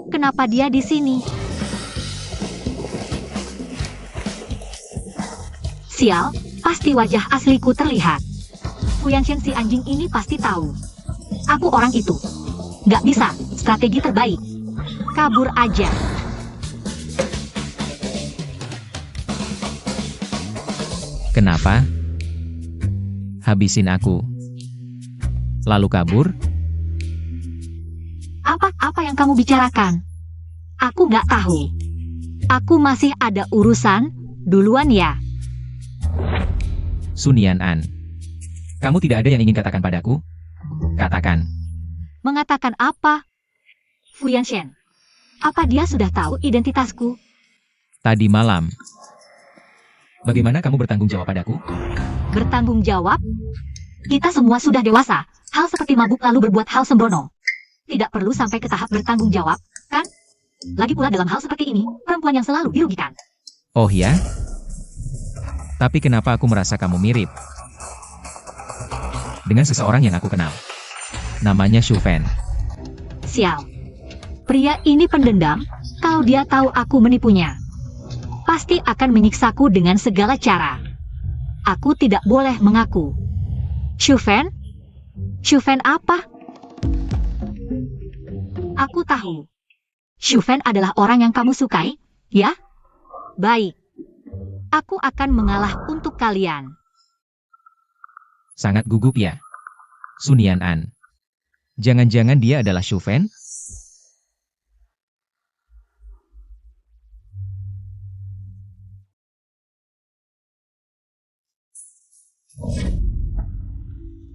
Kenapa dia di sini? Sial, pasti wajah asliku terlihat. Fuyan Shen si anjing ini pasti tahu. Aku orang itu. Nggak bisa, strategi terbaik. Kabur aja. Kenapa? Habisin aku. Lalu kabur? Apa yang kamu bicarakan? Aku nggak tahu. Aku masih ada urusan, duluan ya. Sun Yan'an. Kamu tidak ada yang ingin katakan padaku? Katakan. Mengatakan apa? Fuyan Shen. Apa dia sudah tahu identitasku? Tadi malam. Bagaimana kamu bertanggung jawab padaku? Bertanggung jawab? Kita semua sudah dewasa. Hal seperti mabuk lalu berbuat hal sembrono. Tidak perlu sampai ke tahap bertanggung jawab, kan? Lagi pula dalam hal seperti ini, perempuan yang selalu dirugikan. Oh ya? Tapi kenapa aku merasa kamu mirip dengan seseorang yang aku kenal? Namanya Shu Fan. Sial. Pria ini pendendam, kalau dia tahu aku menipunya. Pasti akan menyiksaku dengan segala cara. Aku tidak boleh mengaku. Shu Fan? Shu Fan apa? Aku tahu. Shu Fan adalah orang yang kamu sukai, ya? Baik. Aku akan mengalah untuk kalian. Sangat gugup ya? Sun Yan'an. Jangan-jangan dia adalah Shu Fan?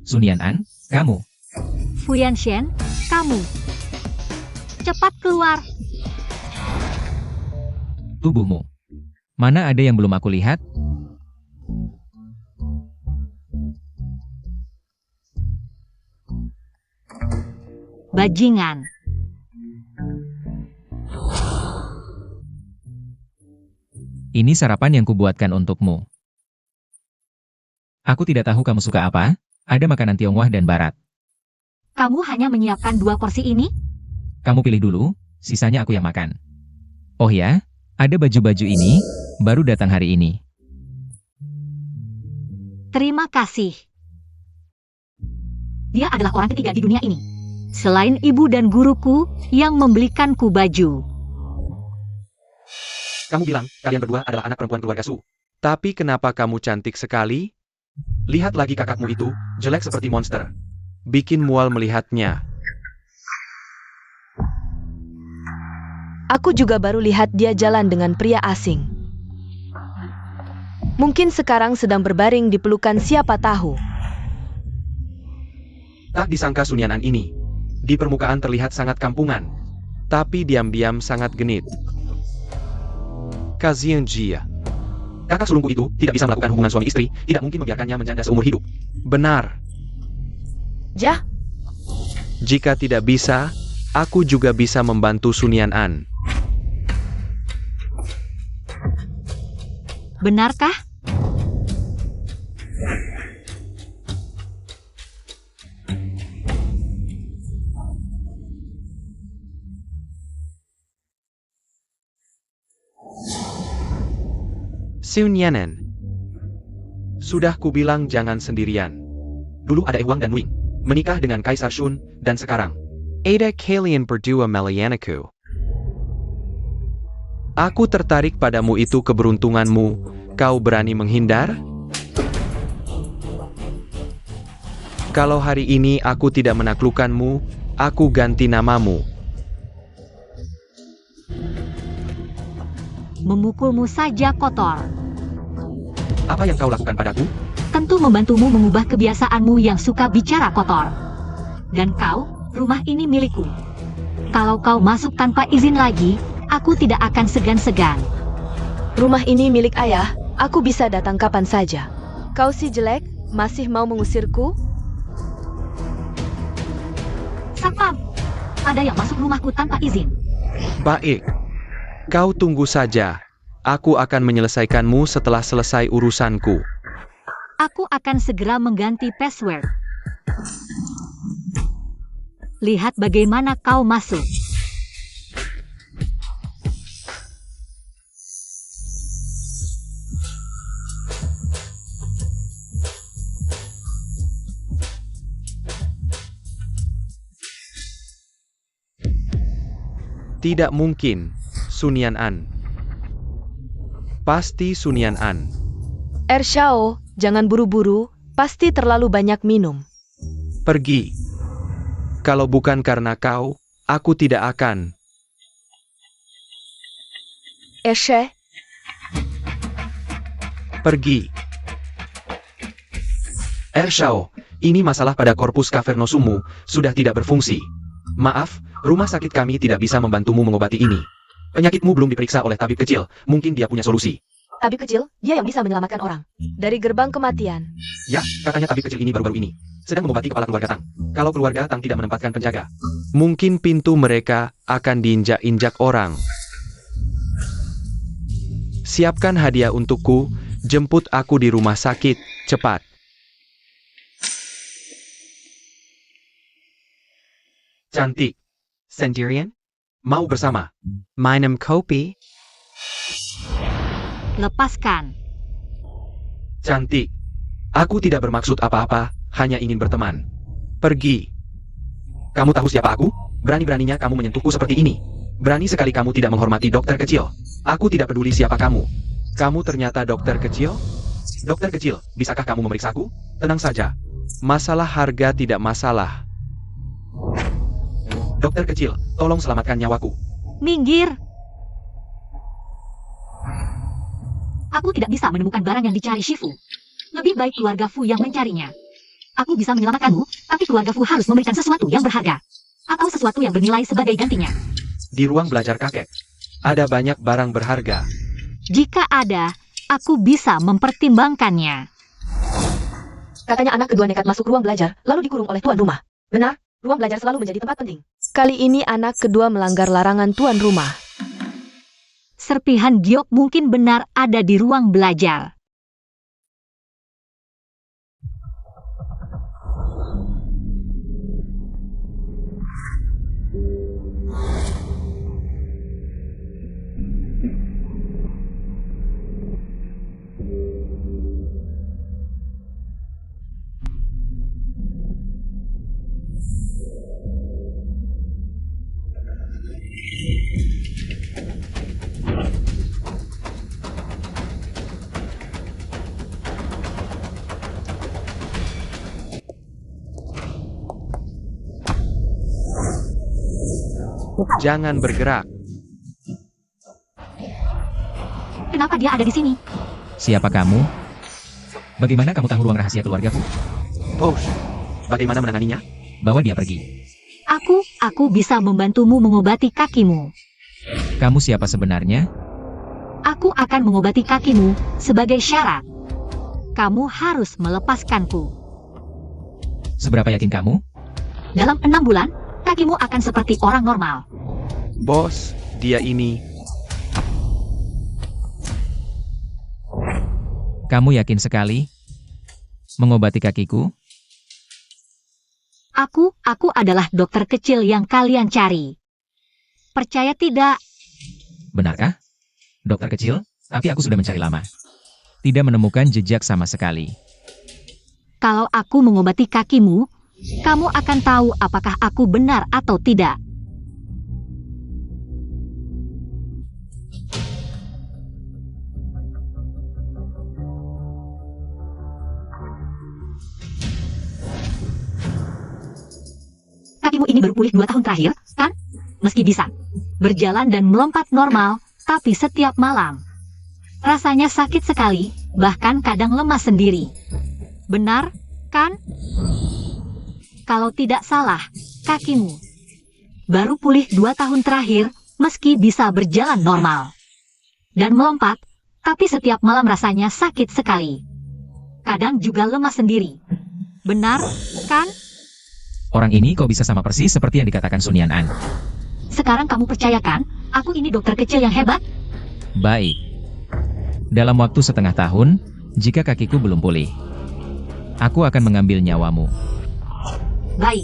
Sun Yan'an, kamu. Fuyan Shen, kamu. Cepat keluar. Tubuhmu. Mana ada yang belum aku lihat? Bajingan. Ini sarapan yang kubuatkan untukmu. Aku tidak tahu kamu suka apa. Ada makanan Tionghoa dan Barat. Kamu hanya menyiapkan 2 porsi ini? Kamu pilih dulu, sisanya aku yang makan. Oh ya, ada baju-baju ini, baru datang hari ini. Terima kasih. Dia adalah orang ketiga di dunia ini. Selain ibu dan guruku yang membelikanku baju. Kamu bilang, kalian berdua adalah anak perempuan keluarga Su. Tapi kenapa kamu cantik sekali? Lihat lagi kakakmu itu, jelek seperti monster. Bikin mual melihatnya. Aku juga baru lihat dia jalan dengan pria asing. Mungkin sekarang sedang berbaring di pelukan siapa tahu. Tak disangka Sunyanan ini. Di permukaan terlihat sangat kampungan. Tapi diam-diam sangat genit. Kasian Jia. Kakak sulungku itu tidak bisa melakukan hubungan suami istri, tidak mungkin membiarkannya menjanda seumur hidup. Benar. Jah, Jika tidak bisa, aku juga bisa membantu Sunyanan. Benarkah? Sunyanan. Sudah kubilang jangan sendirian. Dulu ada Ewang dan Wing. Menikah dengan Kaisar Shun, dan sekarang ada kalian berdua Melianaku. Aku tertarik padamu, itu keberuntunganmu. Kau berani menghindar? Kalau hari ini aku tidak menaklukkanmu, aku ganti namamu. Memukulmu saja kotor. Apa yang kau lakukan padaku? Tentu membantumu mengubah kebiasaanmu yang suka bicara kotor. Dan kau, rumah ini milikku. Kalau kau masuk tanpa izin lagi, aku tidak akan segan-segan. rumah ini milik ayah, aku bisa datang kapan saja. Kau si jelek, masih mau mengusirku? Satpam, ada yang masuk rumahku tanpa izin. Baik. Kau tunggu saja. Aku akan menyelesaikanmu setelah selesai urusanku. Aku akan segera mengganti password. Lihat bagaimana kau masuk. Tidak mungkin, Sunyanan. Pasti Sunyanan. Ershao, jangan buru-buru, pasti terlalu banyak minum. Pergi. Kalau bukan karena kau, aku tidak akan. Eshe, Pergi. Ershao, ini masalah pada korpus cavernosumu, sudah tidak berfungsi. Maaf, rumah sakit kami tidak bisa membantumu mengobati ini. Penyakitmu belum diperiksa oleh tabib kecil, mungkin dia punya solusi. tabib kecil, dia yang bisa menyelamatkan orang dari gerbang kematian. Ya, katanya tabib kecil ini baru-baru ini sedang mengobati kepala keluarga Tang. Kalau keluarga Tang tidak menempatkan penjaga, mungkin pintu mereka akan diinjak-injak orang. Siapkan hadiah untukku, jemput aku di rumah sakit, cepat. Cantik. Sendirian? Mau bersama? Minum kopi? Lepaskan. Cantik. Aku tidak bermaksud apa-apa, hanya ingin berteman. Pergi. Kamu tahu siapa aku? Berani-beraninya kamu menyentuhku seperti ini. Berani sekali kamu tidak menghormati dokter kecil. Aku tidak peduli siapa kamu. Kamu ternyata dokter kecil? Dokter kecil, bisakah kamu memeriksaku? Tenang saja. Masalah harga tidak masalah. Dokter kecil, tolong selamatkan nyawaku. Minggir. Aku tidak bisa menemukan barang yang dicari Shifu. Lebih baik keluarga Fu yang mencarinya. Aku bisa menyelamatkanmu, tapi keluarga Fu harus memberikan sesuatu yang berharga. Atau sesuatu yang bernilai sebagai gantinya. Di ruang belajar kakek, ada banyak barang berharga. Jika ada, aku bisa mempertimbangkannya. Katanya anak kedua nekat masuk ruang belajar, lalu dikurung oleh tuan rumah. Benar, ruang belajar selalu menjadi tempat penting. Kali ini anak kedua melanggar larangan tuan rumah. Serpihan giok mungkin benar ada di ruang belajar. Jangan bergerak. Kenapa dia ada di sini? Siapa kamu? Bagaimana kamu tahu ruang rahasia keluargaku? Bos, bagaimana menanganinya? Bawa dia pergi. Aku bisa membantumu mengobati kakimu. Kamu siapa sebenarnya? Aku akan mengobati kakimu sebagai syarat. Kamu harus melepaskanku. Seberapa yakin kamu? Dalam 6 bulan, kakimu akan seperti orang normal. Bos, dia ini. Kamu yakin sekali? Mengobati kakiku? Aku adalah dokter kecil yang kalian cari. Percaya tidak? Benarkah? Dokter kecil? Tapi aku sudah mencari lama. Tidak menemukan jejak sama sekali. Kalau aku mengobati kakimu, kamu akan tahu apakah aku benar atau tidak. Kakimu ini baru pulih 2 tahun terakhir, kan? Meski bisa berjalan dan melompat normal, tapi setiap malam rasanya sakit sekali, bahkan kadang lemas sendiri. Benar, kan? Kalau tidak salah, kakimu baru pulih 2 tahun terakhir, meski bisa berjalan normal dan melompat, tapi setiap malam rasanya sakit sekali. Kadang juga lemas sendiri. Benar, kan? Orang ini kok bisa sama persis seperti yang dikatakan Sun Yan-an? Sekarang kamu percayakan, aku ini dokter kecil yang hebat? Baik. Dalam waktu setengah tahun, jika kakiku belum pulih, aku akan mengambil nyawamu. Baik.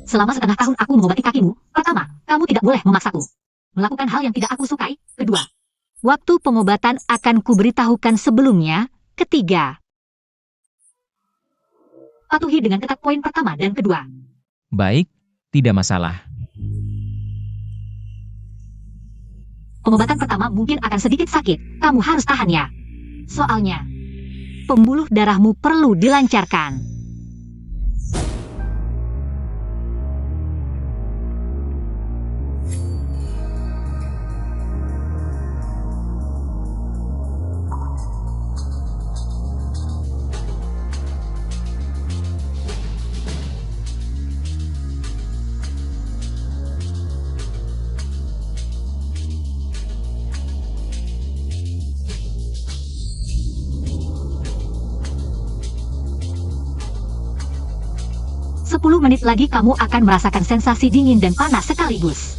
Selama setengah tahun aku mengobati kakimu. Pertama, kamu tidak boleh memaksaku melakukan hal yang tidak aku sukai. Kedua, waktu pengobatan akan kuberitahukan sebelumnya. Ketiga, patuhi dengan ketat poin pertama dan kedua. Baik, tidak masalah. Pengobatan pertama mungkin akan sedikit sakit. Kamu harus tahan ya. Soalnya, pembuluh darahmu perlu dilancarkan. Sepuluh menit lagi kamu akan merasakan sensasi dingin dan panas sekaligus.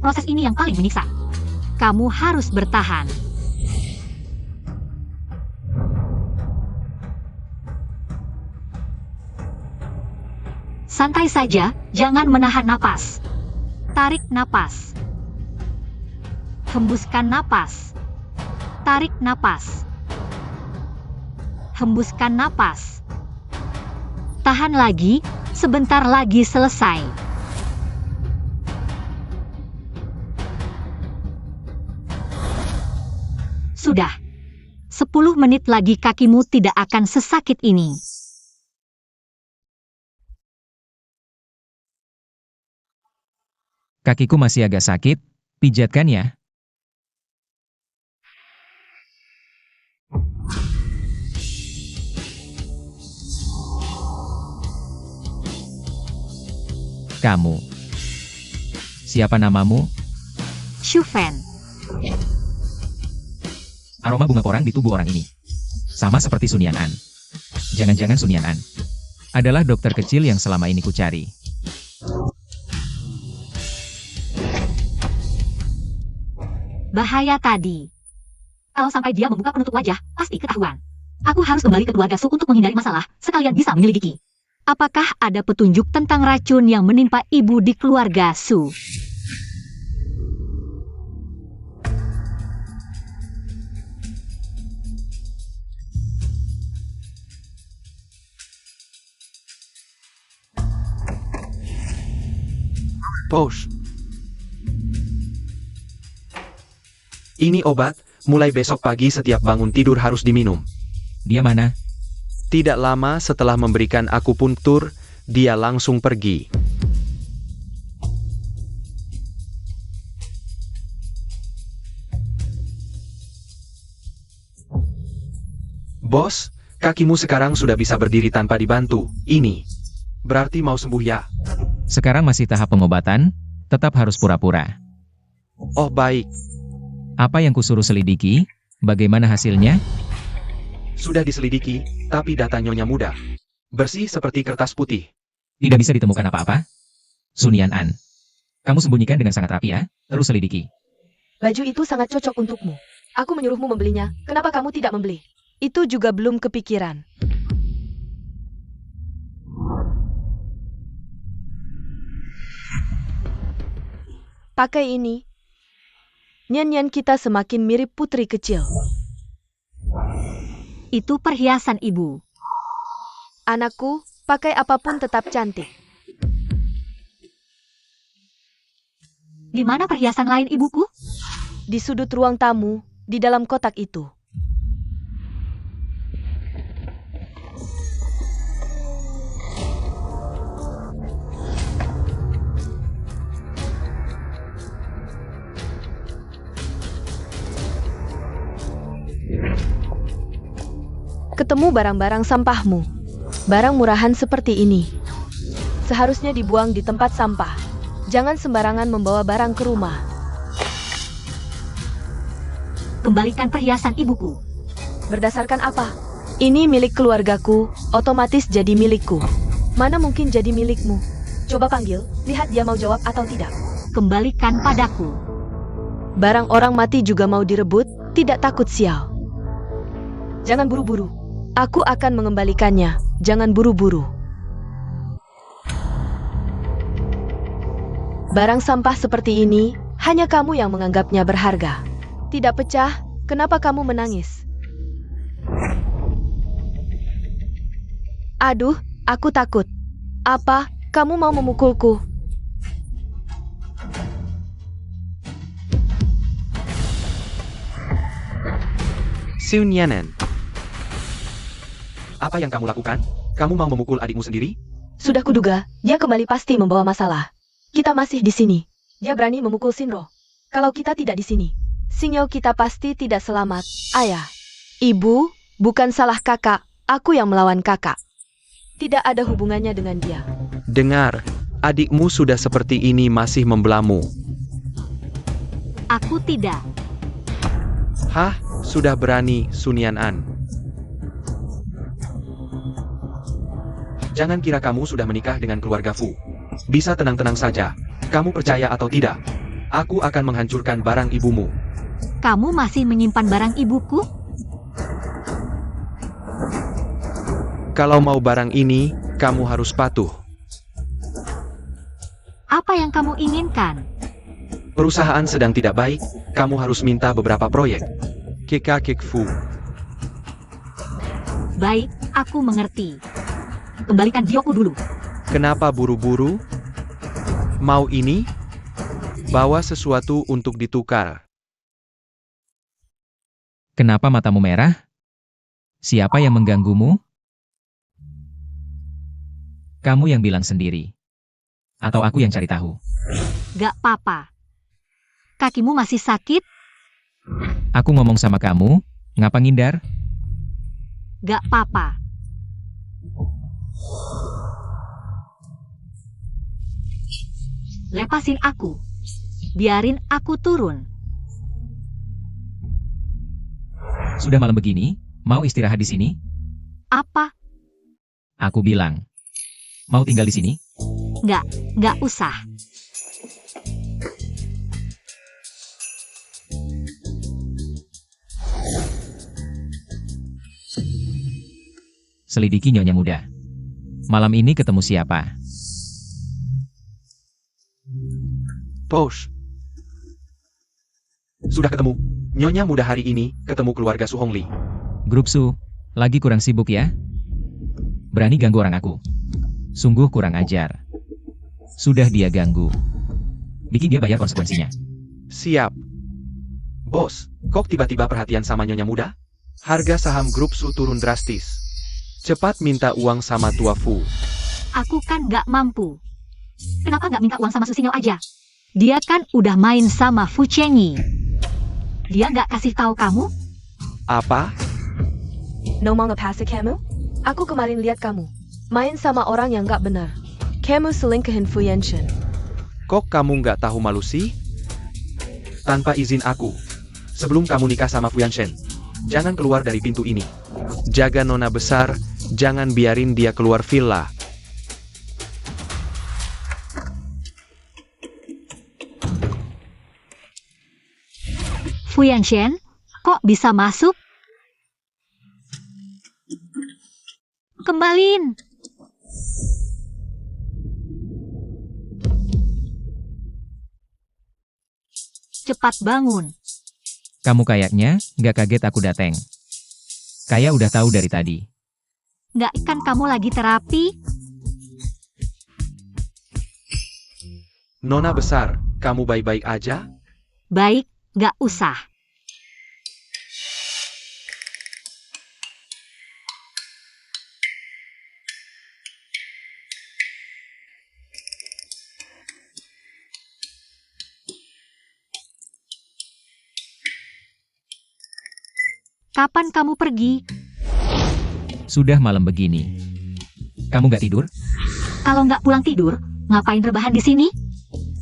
Proses ini yang paling menyiksa. Kamu harus bertahan. Santai saja, jangan menahan napas. Tarik napas. Hembuskan napas. Tarik napas. Hembuskan napas. Tahan lagi, sebentar lagi selesai. Sudah. 10 menit lagi kakimu tidak akan sesakit ini. Kakiku masih agak sakit, pijatkan ya. Kamu. Siapa namamu? Shufen. Aroma bunga porang di tubuh orang ini. Sama seperti Sun Yan-an. Jangan-jangan Sun Yan-an adalah dokter kecil yang selama ini kucari. Bahaya tadi. Kalau sampai dia membuka penutup wajah, pasti ketahuan. Aku harus kembali ke keluarga Su untuk menghindari masalah, sekalian bisa menyelidiki. Apakah ada petunjuk tentang racun yang menimpa ibu di keluarga Su? Bos. Ini obat, mulai besok pagi setiap bangun tidur harus diminum. Dia mana? Tidak lama setelah memberikan akupunktur, dia langsung pergi. Bos, kakimu sekarang sudah bisa berdiri tanpa dibantu. Ini berarti mau sembuh ya? Sekarang masih tahap pengobatan, tetap harus pura-pura. Oh baik, Apa yang kusuruh selidiki? Bagaimana hasilnya? sudah diselidiki, tapi data Nyonya Muda bersih seperti kertas putih. Tidak bisa ditemukan apa-apa? Sunian An. Kamu sembunyikan dengan sangat rapi ya, terus selidiki. Baju itu sangat cocok untukmu. Aku menyuruhmu membelinya, kenapa kamu tidak membeli? Itu juga belum kepikiran. Pakai ini. Nyanyian kita semakin mirip putri kecil. Itu perhiasan ibu. Anakku, pakai apapun tetap cantik. Di mana perhiasan lain ibuku? Di sudut ruang tamu, di dalam kotak itu. Ketemu barang-barang sampahmu. Barang murahan seperti ini. Seharusnya dibuang di tempat sampah. Jangan sembarangan membawa barang ke rumah. Kembalikan perhiasan ibuku. Berdasarkan apa? Ini milik keluargaku, otomatis jadi milikku. Mana mungkin jadi milikmu? Coba panggil, lihat dia mau jawab atau tidak. Kembalikan padaku. Barang orang mati juga mau direbut, tidak takut sial. Jangan buru-buru. Aku akan mengembalikannya, jangan buru-buru. Barang sampah seperti ini, hanya kamu yang menganggapnya berharga. Tidak pecah, kenapa kamu menangis? Aduh, aku takut. Apa, kamu mau memukulku? Sunyanan. Apa yang kamu lakukan? Kamu mau memukul adikmu sendiri? Sudah kuduga, dia kembali pasti membawa masalah. Kita masih di sini. Dia berani memukul Shinro. Kalau kita tidak di sini, Sinyo kita pasti tidak selamat. Ayah, ibu, bukan salah kakak. Aku yang melawan kakak. Tidak ada hubungannya dengan dia. Dengar, adikmu sudah seperti ini masih membelamu. Aku tidak. Hah, sudah berani, Sunyan An. Jangan kira kamu sudah menikah dengan keluarga Fu. Bisa tenang-tenang saja. Kamu percaya atau tidak? Aku akan menghancurkan barang ibumu. Kamu masih menyimpan barang ibuku? Kalau mau barang ini, kamu harus patuh. Apa yang kamu inginkan? Perusahaan sedang tidak baik, kamu harus minta beberapa proyek. Kek Fu. Baik, aku mengerti. Kembalikan Gyoku dulu. Kenapa buru-buru? Mau ini? Bawa sesuatu untuk ditukar. Kenapa matamu merah? Siapa yang mengganggumu? Kamu yang bilang sendiri. Atau aku yang cari tahu? Gak apa-apa. Kakimu masih sakit? Aku ngomong sama kamu, ngapa ngindar? Gak apa-apa. Lepasin aku. Biarin aku turun. Sudah malam begini, mau istirahat di sini? Apa? Aku bilang. Mau tinggal di sini? Gak usah. Selidiki Nyonya Muda. Malam ini ketemu siapa? Posh. Sudah ketemu. Nyonya Muda hari ini ketemu keluarga Su Hongli. Grup Su, lagi kurang sibuk ya? Berani ganggu orang aku. Sungguh kurang ajar. Sudah dia ganggu. Bikin dia bayar konsekuensinya. Siap. Bos, kok tiba-tiba perhatian sama Nyonya Muda? Harga saham grup Su turun drastis. Cepat minta uang sama Tua Fu. Aku kan gak mampu. Kenapa gak minta uang sama Susinyo aja? Dia kan udah main sama Fu Chengi. Dia gak kasih tahu kamu? Apa? No mau ngepasik kamu? Aku kemarin lihat kamu main sama orang yang gak benar. Kamu selingkuhin Fu Yanshen. Kok kamu nggak tahu malu sih? Tanpa izin aku. Sebelum kamu nikah sama Fu Yanshen, jangan keluar dari pintu ini. Jaga nona besar, jangan biarin dia keluar villa. Fu Yanshen, kok bisa masuk? Kembalin. Cepat bangun. Kamu kayaknya nggak kaget aku dateng. Kayak udah tahu dari tadi. Nggak kan kamu lagi terapi? Nona besar, kamu baik-baik aja? Baik, nggak usah. Kapan kamu pergi? Sudah malam begini. Kamu nggak tidur? Kalau nggak pulang tidur, ngapain rebahan di sini?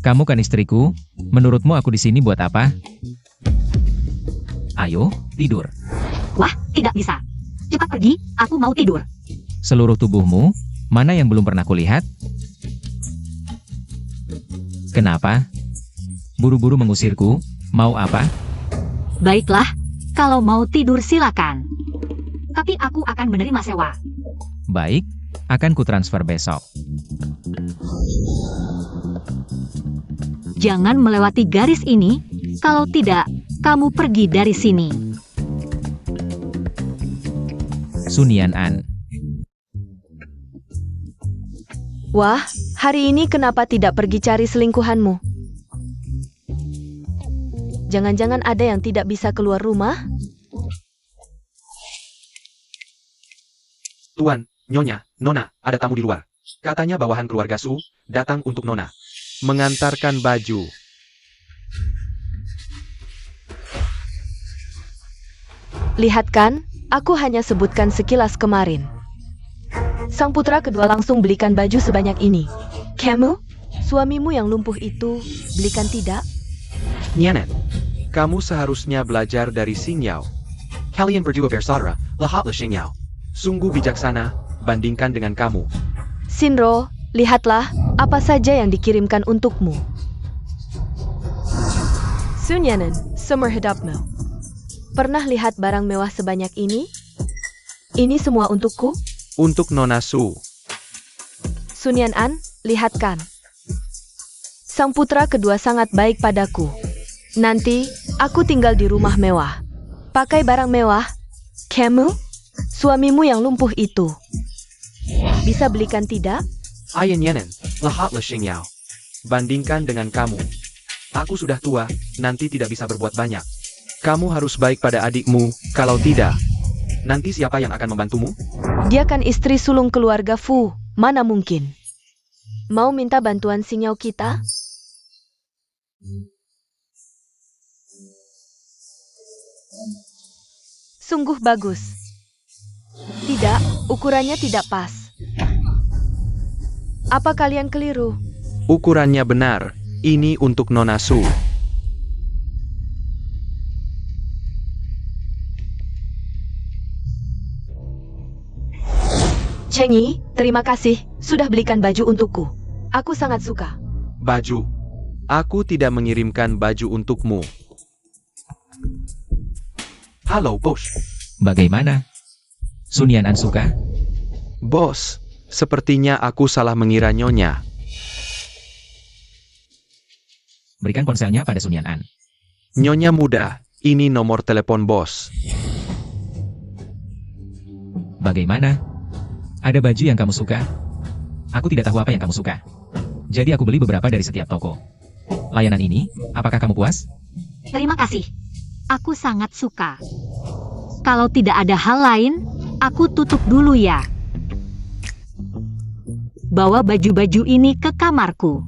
Kamu kan istriku. Menurutmu aku di sini buat apa? Ayo, tidur. Wah, tidak bisa. Cepat pergi, aku mau tidur. Seluruh tubuhmu, mana yang belum pernah kulihat? Kenapa? Buru-buru mengusirku, mau apa? Baiklah, kalau mau tidur silakan. Tapi aku akan menerima sewa. Baik, akan kutransfer besok. Jangan melewati garis ini, kalau tidak, kamu pergi dari sini. Sun Yan-an. Wah, hari ini kenapa tidak pergi cari selingkuhanmu? Jangan-jangan ada yang tidak bisa keluar rumah? Tuan, Nyonya, Nona, ada tamu di luar. Katanya bawahan keluarga Su, datang untuk Nona. Mengantarkan baju. Lihat kan, aku hanya sebutkan sekilas kemarin. Sang putra kedua langsung belikan baju sebanyak ini. Kamu, suamimu yang lumpuh itu, belikan tidak? Nyanet, kamu seharusnya belajar dari Xing Yao. Kalian berdua bersaudara, lihatlah Xing Yao. Sungguh bijaksana, bandingkan dengan kamu. Shinro, lihatlah apa saja yang dikirimkan untukmu. Sun Yanan, seumur hidupmu. Pernah lihat barang mewah sebanyak ini? Ini semua untukku? Untuk Nona Su. Sun Yan-an, lihatkan. Sang putra kedua sangat baik padaku. Nanti, aku tinggal di rumah mewah. Pakai barang mewah. Kamu, suamimu yang lumpuh itu. Bisa belikan tidak? Ayan Yanen, lihatlah Xing Yao. Bandingkan dengan kamu. Aku sudah tua, nanti tidak bisa berbuat banyak. Kamu harus baik pada adikmu, kalau tidak, nanti siapa yang akan membantumu? Dia kan istri sulung keluarga Fu, mana mungkin. Mau minta bantuan sinyal kita? Sungguh bagus. Tidak, ukurannya tidak pas. Apa kalian keliru? Ukurannya benar, ini untuk Nona Su. Chengi, terima kasih, sudah belikan baju untukku. Aku sangat suka. Baju. Aku tidak mengirimkan baju untukmu. Halo, bos. Bagaimana? Sun Yan-an suka? Bos, sepertinya aku salah mengira Nyonya. Berikan ponselnya pada Sun Yan-an. Nyonya muda, ini nomor telepon bos. Bagaimana? Ada baju yang kamu suka? Aku tidak tahu apa yang kamu suka. Jadi aku beli beberapa dari setiap toko. Layanan ini, apakah kamu puas? Terima kasih. Aku sangat suka. Kalau tidak ada hal lain, aku tutup dulu ya. Bawa baju-baju ini ke kamarku.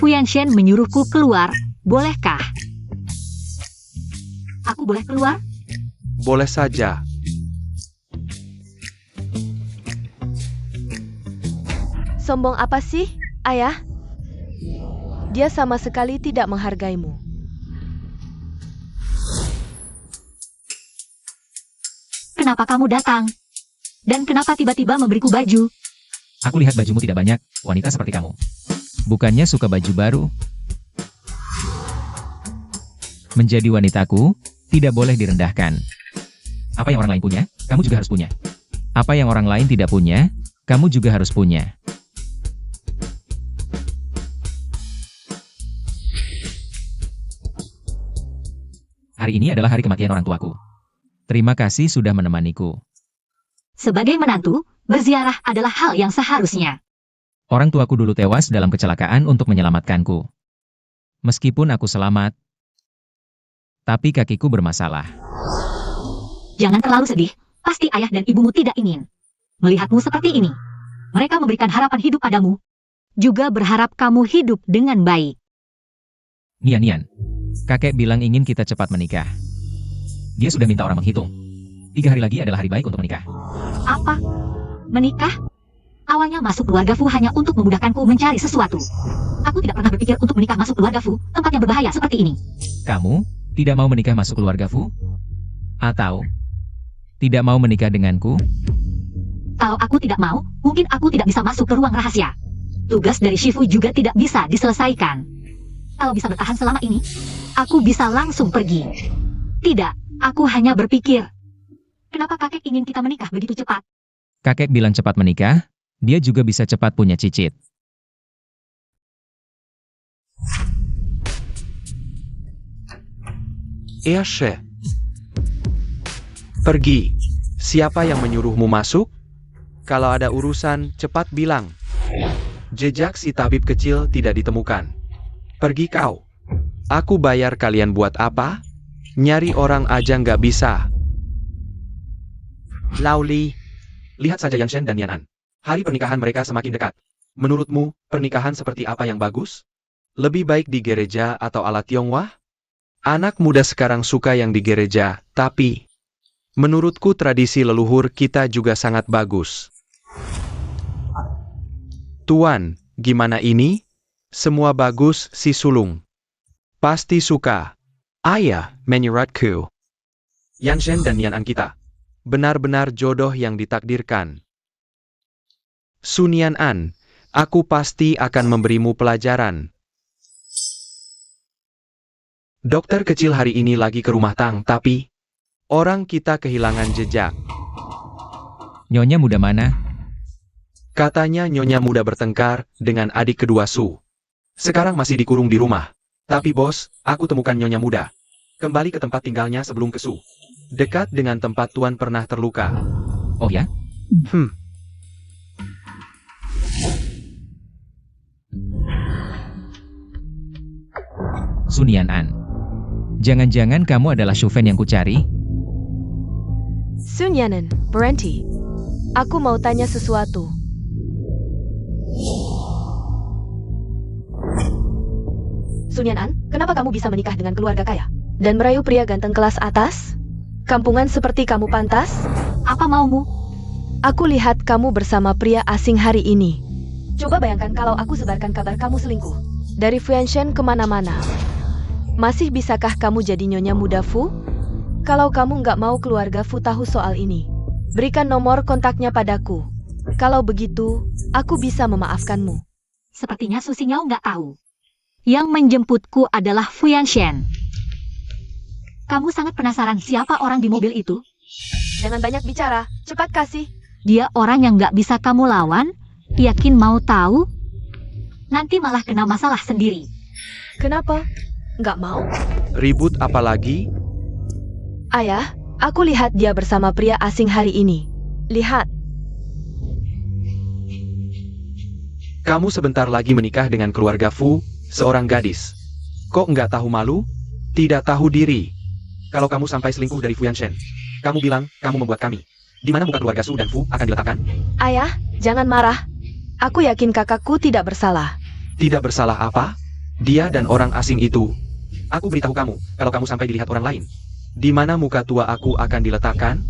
Fu Yanshen menyuruhku keluar, bolehkah? Aku boleh keluar? Boleh saja. Sombong apa sih, ayah? Dia sama sekali tidak menghargaimu. Kenapa kamu datang? Dan kenapa tiba-tiba memberiku baju? Aku lihat bajumu tidak banyak, wanita seperti kamu. Bukannya suka baju baru? Menjadi wanitaku, tidak boleh direndahkan. Apa yang orang lain punya, kamu juga harus punya. Apa yang orang lain tidak punya, kamu juga harus punya. Hari ini adalah hari kematian orang tuaku. Terima kasih sudah menemaniku. Sebagai menantu, berziarah adalah hal yang seharusnya. Orang tuaku dulu tewas dalam kecelakaan untuk menyelamatkanku. Meskipun aku selamat, tapi kakiku bermasalah. Jangan terlalu sedih, pasti ayah dan ibumu tidak ingin melihatmu seperti ini. Mereka memberikan harapan hidup padamu, juga berharap kamu hidup dengan baik. Nian, kakek bilang ingin kita cepat menikah. Dia sudah minta orang menghitung. 3 hari lagi adalah hari baik untuk menikah. Apa? Menikah? Awalnya masuk keluarga Fu hanya untuk memudahkanku mencari sesuatu. Aku tidak pernah berpikir untuk menikah masuk keluarga Fu, tempat yang berbahaya seperti ini. Kamu tidak mau menikah masuk keluarga Fu? Atau tidak mau menikah denganku? Kalau aku tidak mau, mungkin aku tidak bisa masuk ke ruang rahasia. Tugas dari Shifu juga tidak bisa diselesaikan. Kalau bisa bertahan selama ini, aku bisa langsung pergi. Tidak, aku hanya berpikir, kenapa kakek ingin kita menikah begitu cepat? Kakek bilang cepat menikah, dia juga bisa cepat punya cicit. She. Pergi. Siapa yang menyuruhmu masuk? Kalau ada urusan, cepat bilang. Jejak si tabib kecil tidak ditemukan. Pergi kau. Aku bayar kalian buat apa? Nyari orang aja nggak bisa. Lauli. Lihat saja Yanshen dan Nianan. Hari pernikahan mereka semakin dekat. Menurutmu, pernikahan seperti apa yang bagus? Lebih baik di gereja atau ala Tionghoa? Anak muda sekarang suka yang di gereja, tapi menurutku tradisi leluhur kita juga sangat bagus. Tuan, gimana ini? Semua bagus, si sulung. Pasti suka. Ayah, menurutku. Yanshen dan Nianan kita. Benar-benar jodoh yang ditakdirkan. Sunian An, aku pasti akan memberimu pelajaran. Dokter kecil hari ini lagi ke rumah Tang, tapi orang kita kehilangan jejak. Nyonya muda mana? Katanya nyonya muda bertengkar dengan adik kedua Su. Sekarang masih dikurung di rumah. Tapi bos, aku temukan nyonya muda. Kembali ke tempat tinggalnya sebelum ke Su. Dekat dengan tempat tuan pernah terluka. Oh ya? Sunian An. Jangan-jangan kamu adalah Shufen yang kucari? Sun Yanan, berhenti. Aku mau tanya sesuatu. Sun Yanan, kenapa kamu bisa menikah dengan keluarga kaya? Dan merayu pria ganteng kelas atas? Kampungan seperti kamu pantas? Apa maumu? Aku lihat kamu bersama pria asing hari ini. Coba bayangkan kalau aku sebarkan kabar kamu selingkuh. Dari Fu Yanshen kemana-mana. Masih bisakah kamu jadi nyonya muda Fu? Kalau kamu nggak mau keluarga Fu tahu soal ini, berikan nomor kontaknya padaku. Kalau begitu, aku bisa memaafkanmu. Sepertinya Su Xingao nggak tahu. Yang menjemputku adalah Fu Yanshen. Kamu sangat penasaran siapa orang di mobil itu? Jangan banyak bicara, cepat kasih. Dia orang yang nggak bisa kamu lawan? Yakin mau tahu? Nanti malah kena masalah sendiri. Kenapa? Nggak mau? Ribut apa lagi? Ayah, aku lihat dia bersama pria asing hari ini. Lihat. Kamu sebentar lagi menikah dengan keluarga Fu, seorang gadis. Kok nggak tahu malu? Tidak tahu diri. Kalau kamu sampai selingkuh dari Fu Yanshen, kamu bilang kamu membuat kami. Di mana muka keluarga Su dan Fu akan diletakkan? Ayah, jangan marah. Aku yakin kakakku tidak bersalah. Tidak bersalah apa? Dia dan orang asing itu. Aku beritahu kamu, kalau kamu sampai dilihat orang lain, di mana muka tua aku akan diletakkan?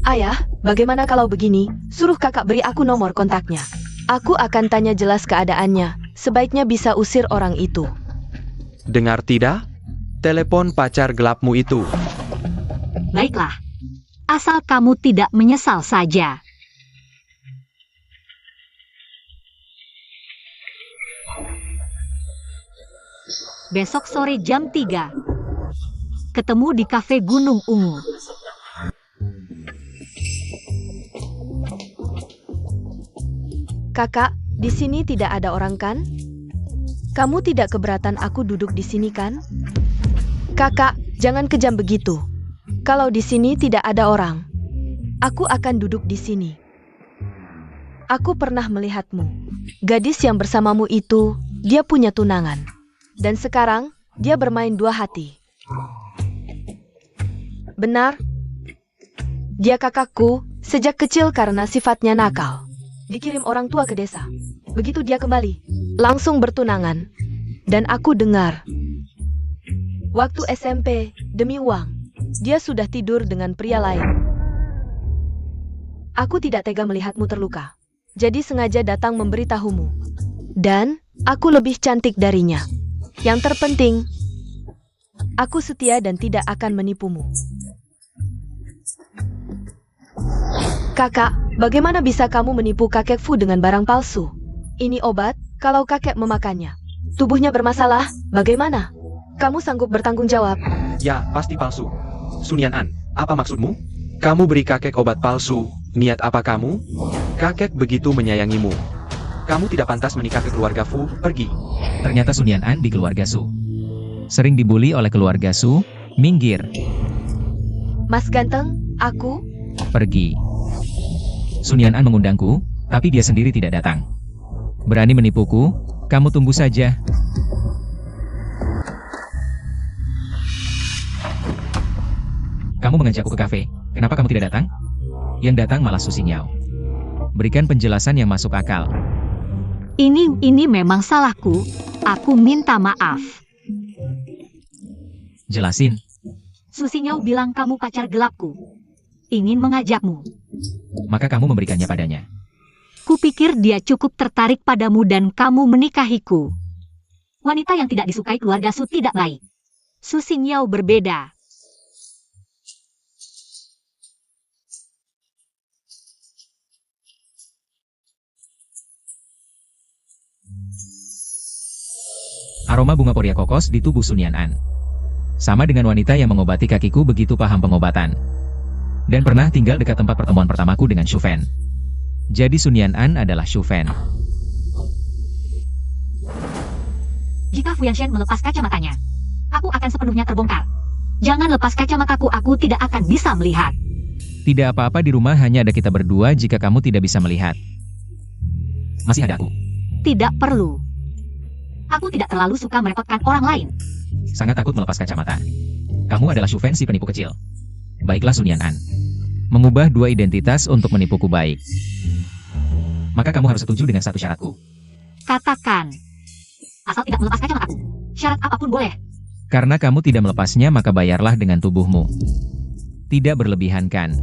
Ayah, bagaimana kalau begini? Suruh kakak beri aku nomor kontaknya. Aku akan tanya jelas keadaannya. Sebaiknya bisa usir orang itu. Dengar tidak? Telepon pacar gelapmu itu. Baiklah. Asal kamu tidak menyesal saja. Besok sore jam 3. Ketemu di kafe Gunung Ungu. Kakak, di sini tidak ada orang kan? Kamu tidak keberatan aku duduk di sini kan? Kakak, jangan kejam begitu. Kalau di sini tidak ada orang, aku akan duduk di sini. Aku pernah melihatmu. Gadis yang bersamamu itu, dia punya tunangan. Dan sekarang, dia bermain dua hati. Benar? Dia kakakku sejak kecil karena sifatnya nakal. Dikirim orang tua ke desa. Begitu dia kembali, langsung bertunangan. Dan aku dengar, waktu SMP, demi uang, dia sudah tidur dengan pria lain. Aku tidak tega melihatmu terluka. Jadi sengaja datang memberitahumu. Dan, aku lebih cantik darinya. Yang terpenting, aku setia dan tidak akan menipumu. Kakak, bagaimana bisa kamu menipu kakek Fu dengan barang palsu? Ini obat, kalau kakek memakannya. Tubuhnya bermasalah, bagaimana? Kamu sanggup bertanggung jawab? Ya, pasti palsu. Sun Yan'an, apa maksudmu? Kamu beri kakek obat palsu, niat apa kamu? Kakek begitu menyayangimu. Kamu tidak pantas menikah ke keluarga Fu, pergi. Ternyata Sun Yan'an di keluarga Su. Sering dibully oleh keluarga Su, minggir, Mas ganteng, aku? pergi. Sun Yan'an mengundangku, tapi dia sendiri tidak datang. Berani menipuku, kamu tunggu saja. Kamu mengajakku ke kafe, kenapa kamu tidak datang? Yang datang malah Su Xingniao. Berikan penjelasan yang masuk akal. Ini memang salahku. Aku minta maaf. Jelasin. Susinyau bilang kamu pacar gelapku. Ingin mengajakmu. Maka kamu memberikannya padanya. Kupikir dia cukup tertarik padamu dan kamu menikahiku. Wanita yang tidak disukai keluarga Su tidak baik. Susinyau berbeda. Aroma bunga poria kokos di tubuh Sun Yan'an. Sama dengan wanita yang mengobati kakiku begitu paham pengobatan. Dan pernah tinggal dekat tempat pertemuan pertamaku dengan Shu Fan. Jadi Sun Yan'an adalah Shu Fan. Jika Fu Yanshen melepas kacamatanya, aku akan sepenuhnya terbongkar. Jangan lepas kacamataku, aku tidak akan bisa melihat. Tidak apa-apa, di rumah hanya ada kita berdua jika kamu tidak bisa melihat. Masih ada aku. Tidak perlu. Aku tidak terlalu suka merepotkan orang lain. Sangat takut melepas kacamata. Kamu adalah Shu Fan, si penipu kecil. Baiklah Sun Yan'an. Mengubah dua identitas untuk menipuku baik. Maka kamu harus setuju dengan satu syaratku. Katakan. Asal tidak melepas kacamataku. Syarat apapun boleh. Karena kamu tidak melepasnya, maka bayarlah dengan tubuhmu. Tidak berlebihan kan?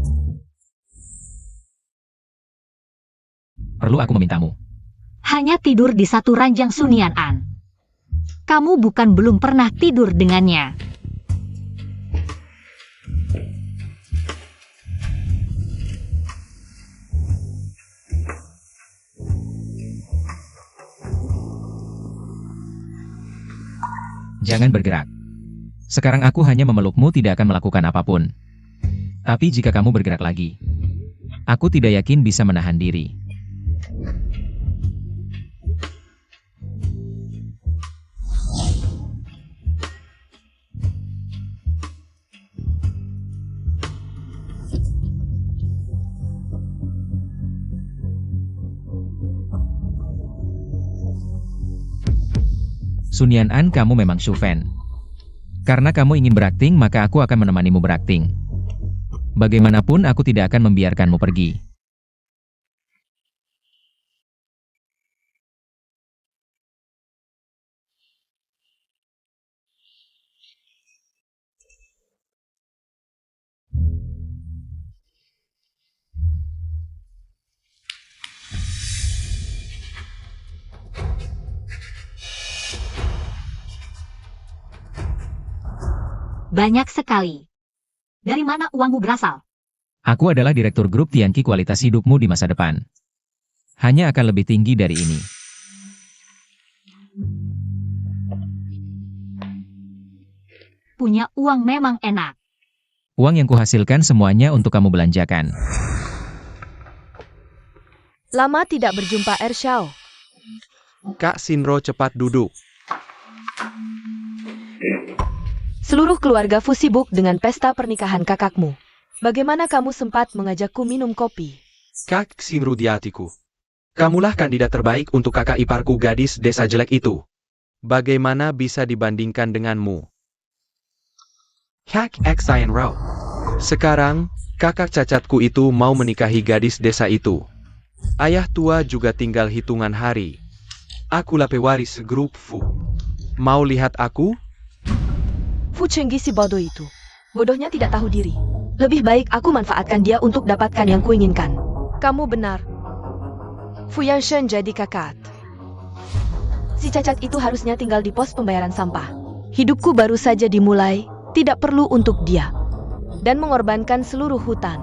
Perlu aku memintamu? Hanya tidur di satu ranjang Sun Yan'an. Kamu bukan belum pernah tidur dengannya. Jangan bergerak. Sekarang aku hanya memelukmu, tidak akan melakukan apapun. Tapi jika kamu bergerak lagi, aku tidak yakin bisa menahan diri. Sun Yan'an, kamu memang Shu Fan. Karena kamu ingin berakting, maka aku akan menemanimu berakting. Bagaimanapun aku tidak akan membiarkanmu pergi. Banyak sekali. Dari mana uangmu berasal? Aku adalah direktur grup Tianqi kualitas hidupmu di masa depan. Hanya akan lebih tinggi dari ini. Punya uang memang enak. Uang yang kuhasilkan semuanya untuk kamu belanjakan. Lama tidak berjumpa Ershao. Kak Shinro cepat duduk. Seluruh keluarga Fu sibuk dengan pesta pernikahan kakakmu. Bagaimana kamu sempat mengajakku minum kopi? Kak Shinro di hatiku. Kamulah kandidat terbaik untuk kakak iparku gadis desa jelek itu. Bagaimana bisa dibandingkan denganmu? Kak Shinro. Sekarang, kakak cacatku itu mau menikahi gadis desa itu. Ayah tua juga tinggal hitungan hari. Akulah pewaris grup Fu. Mau lihat aku? Fu Chenggi si bodoh itu. Bodohnya tidak tahu diri. Lebih baik aku manfaatkan dia untuk dapatkan yang kuinginkan. Kamu benar. Fu Yanshen jadi kakat. Si cacat itu harusnya tinggal di pos pembayaran sampah. Hidupku baru saja dimulai, tidak perlu untuk dia. Dan mengorbankan seluruh hutan.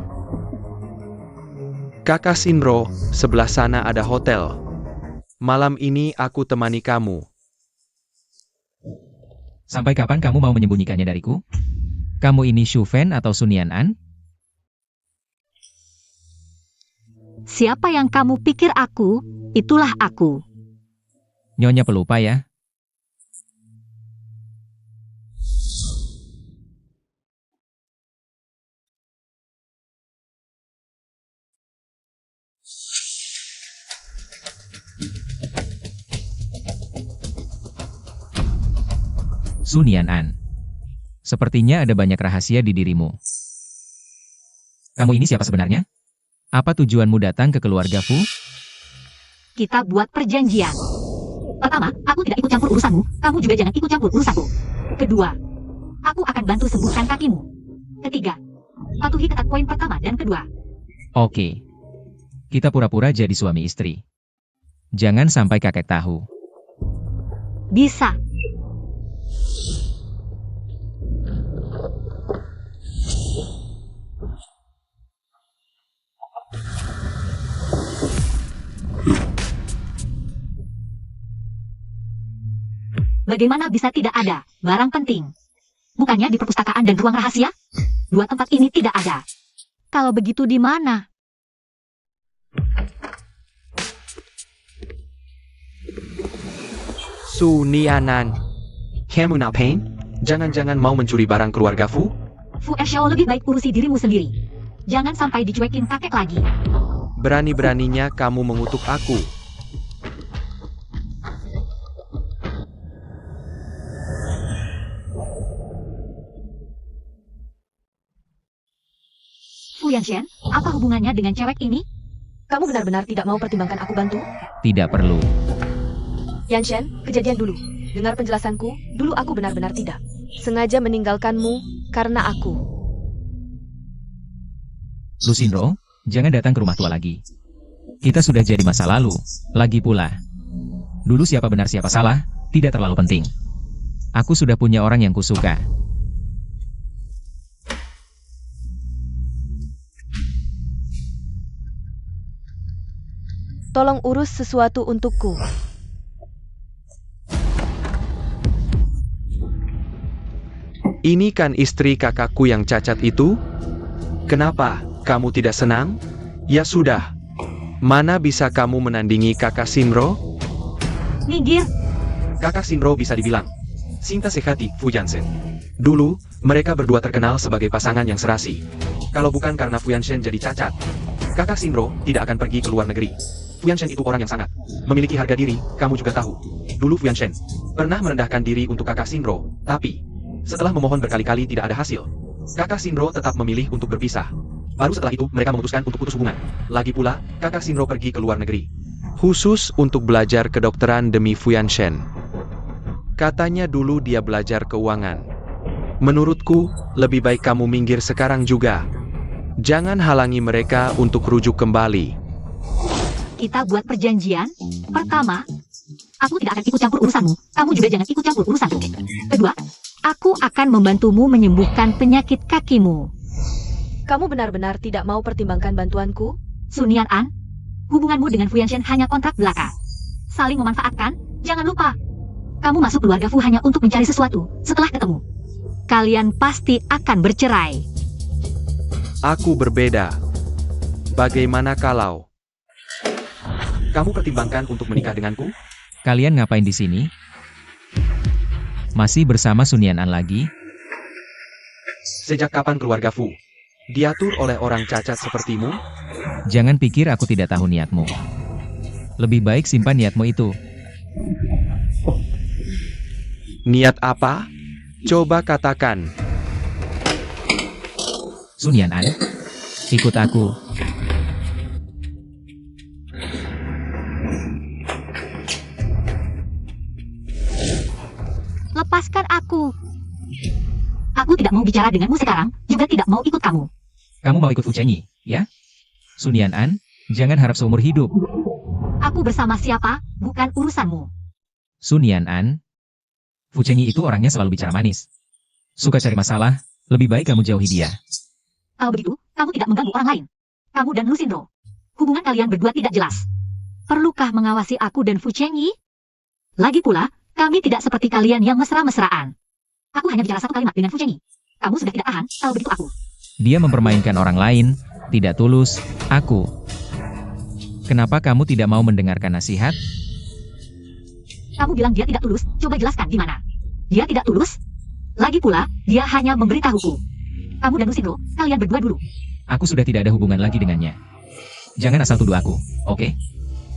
Kakak Shinro, sebelah sana ada hotel. Malam ini aku temani kamu. Sampai kapan kamu mau menyembunyikannya dariku? Kamu ini Shu Fen atau Sun Yan'an? Siapa yang kamu pikir aku, itulah aku. Nyonya pelupa ya? Sun Yan'an. Sepertinya ada banyak rahasia di dirimu. Kamu ini siapa sebenarnya? Apa tujuanmu datang ke keluarga Fu? Kita buat perjanjian. Pertama, aku tidak ikut campur urusanmu, kamu juga jangan ikut campur urusanku. Kedua, aku akan bantu sembuhkan kakimu. Ketiga, patuhi ketat poin pertama dan kedua. Oke. Kita pura-pura jadi suami istri. Jangan sampai kakek tahu. Bisa. Bagaimana bisa tidak ada barang penting? Bukannya di perpustakaan dan ruang rahasia? Dua tempat ini tidak ada. Kalau begitu di mana? Su Nianan. Kamu ngapain? Jangan-jangan mau mencuri barang keluarga Fu? Fu Ershao, lebih baik urusi dirimu sendiri. Jangan sampai dicuekin kakek lagi. Berani-beraninya kamu mengutuk aku. Fu Yanshen, apa hubungannya dengan cewek ini? Kamu benar-benar tidak mau pertimbangkan aku bantu? Tidak perlu. Yanshen, kejadian dulu. Dengar penjelasanku, dulu aku benar-benar tidak sengaja meninggalkanmu karena aku. Lu Shinro, jangan datang ke rumah tua lagi. Kita sudah jadi masa lalu. Lagi pula. Dulu siapa benar siapa salah, tidak terlalu penting. Aku sudah punya orang yang kusuka. Tolong urus sesuatu untukku. Ini kan istri kakakku yang cacat itu? Kenapa, kamu tidak senang? Ya sudah. Mana bisa kamu menandingi kakak Shinro? Minggir. Kakak Shinro bisa dibilang cinta sehati Fu Yanshen. Dulu, mereka berdua terkenal sebagai pasangan yang serasi. Kalau bukan karena Fu Yanshen jadi cacat, kakak Shinro tidak akan pergi ke luar negeri. Fu Yanshen itu orang yang sangat memiliki harga diri, kamu juga tahu. Dulu Fu Yanshen pernah merendahkan diri untuk kakak Shinro, tapi setelah memohon berkali-kali tidak ada hasil, kakak Shinro tetap memilih untuk berpisah. Baru setelah itu mereka memutuskan untuk putus hubungan. Lagi pula, kakak Shinro pergi ke luar negeri. Khusus untuk belajar kedokteran demi Fu Yanshen. Katanya dulu dia belajar keuangan. Menurutku, lebih baik kamu minggir sekarang juga. Jangan halangi mereka untuk rujuk kembali. Kita buat perjanjian. Pertama, aku tidak akan ikut campur urusanmu. Kamu juga jangan ikut campur urusanku. Kedua, Aku akan membantumu menyembuhkan penyakit kakimu. Kamu benar-benar tidak mau pertimbangkan bantuanku? Sun Yan'an, hubunganmu dengan Fu Yanshen hanya kontrak belaka. Saling memanfaatkan, jangan lupa. Kamu masuk keluarga Fu hanya untuk mencari sesuatu. Setelah ketemu, kalian pasti akan bercerai. Aku berbeda. Bagaimana kalau kamu pertimbangkan untuk menikah denganku? Kalian ngapain di sini? Masih bersama Sun Yan'an lagi? Sejak kapan keluarga Fu diatur oleh orang cacat sepertimu? Jangan pikir aku tidak tahu niatmu. Lebih baik simpan niatmu itu. Niat apa? Coba katakan. Sun Yan'an, ikut aku. Lepaskan aku. Aku tidak mau bicara denganmu sekarang, juga tidak mau ikut kamu. Kamu mau ikut Fu Chenyi, ya? Sun Yan'an, jangan harap seumur hidup. Aku bersama siapa, bukan urusanmu. Sun Yan'an, Fu Chenyi itu orangnya selalu bicara manis. Suka cari masalah, lebih baik kamu jauhi dia. Kalau begitu, kamu tidak mengganggu orang lain. Kamu dan Lucindo. Hubungan kalian berdua tidak jelas. Perlukah mengawasi aku dan Fu Chenyi? Lagi pula, kami tidak seperti kalian yang mesra-mesraan. Aku hanya bicara satu kalimat dengan Fu Chenyi. Kamu sudah tidak tahan, kalau begitu aku. Dia mempermainkan orang lain, tidak tulus, aku. Kenapa kamu tidak mau mendengarkan nasihat? Kamu bilang dia tidak tulus, coba jelaskan di mana. Dia tidak tulus? Lagi pula, dia hanya memberitahuku. Kamu dan Lucindo, kalian berdua dulu. Aku sudah tidak ada hubungan lagi dengannya. Jangan asal tuduh aku, oke?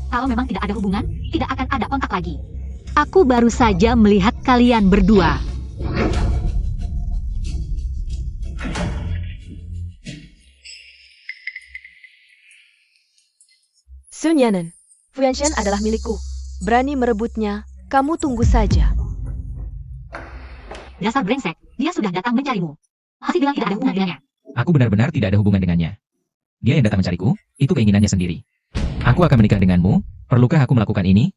Kalau memang tidak ada hubungan, tidak akan ada kontak lagi. Aku baru saja melihat kalian berdua. Sun Yan'an, Fu Yanshen adalah milikku. Berani merebutnya, kamu tunggu saja. Dasar brengsek, dia sudah datang mencarimu. Masih bilang tidak ada hubungan dengannya. Aku benar-benar tidak ada hubungan dengannya. Dia yang datang mencariku, itu keinginannya sendiri. Aku akan menikah denganmu, perlukah aku melakukan ini?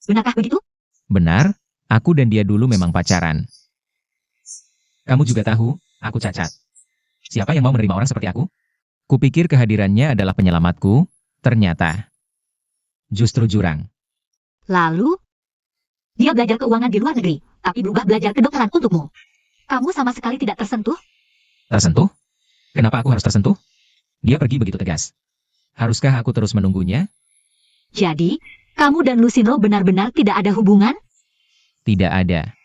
Benarkah begitu? Benar, aku dan dia dulu memang pacaran. Kamu juga tahu, aku cacat. Siapa yang mau menerima orang seperti aku? Kupikir kehadirannya adalah penyelamatku, ternyata justru jurang. Lalu, dia belajar keuangan di luar negeri, tapi berubah belajar kedokteran untukmu. Kamu sama sekali tidak tersentuh? Tersentuh? Kenapa aku harus tersentuh? Dia pergi begitu tegas. Haruskah aku terus menunggunya? Jadi, kamu dan Lucindo benar-benar tidak ada hubungan? Tidak ada.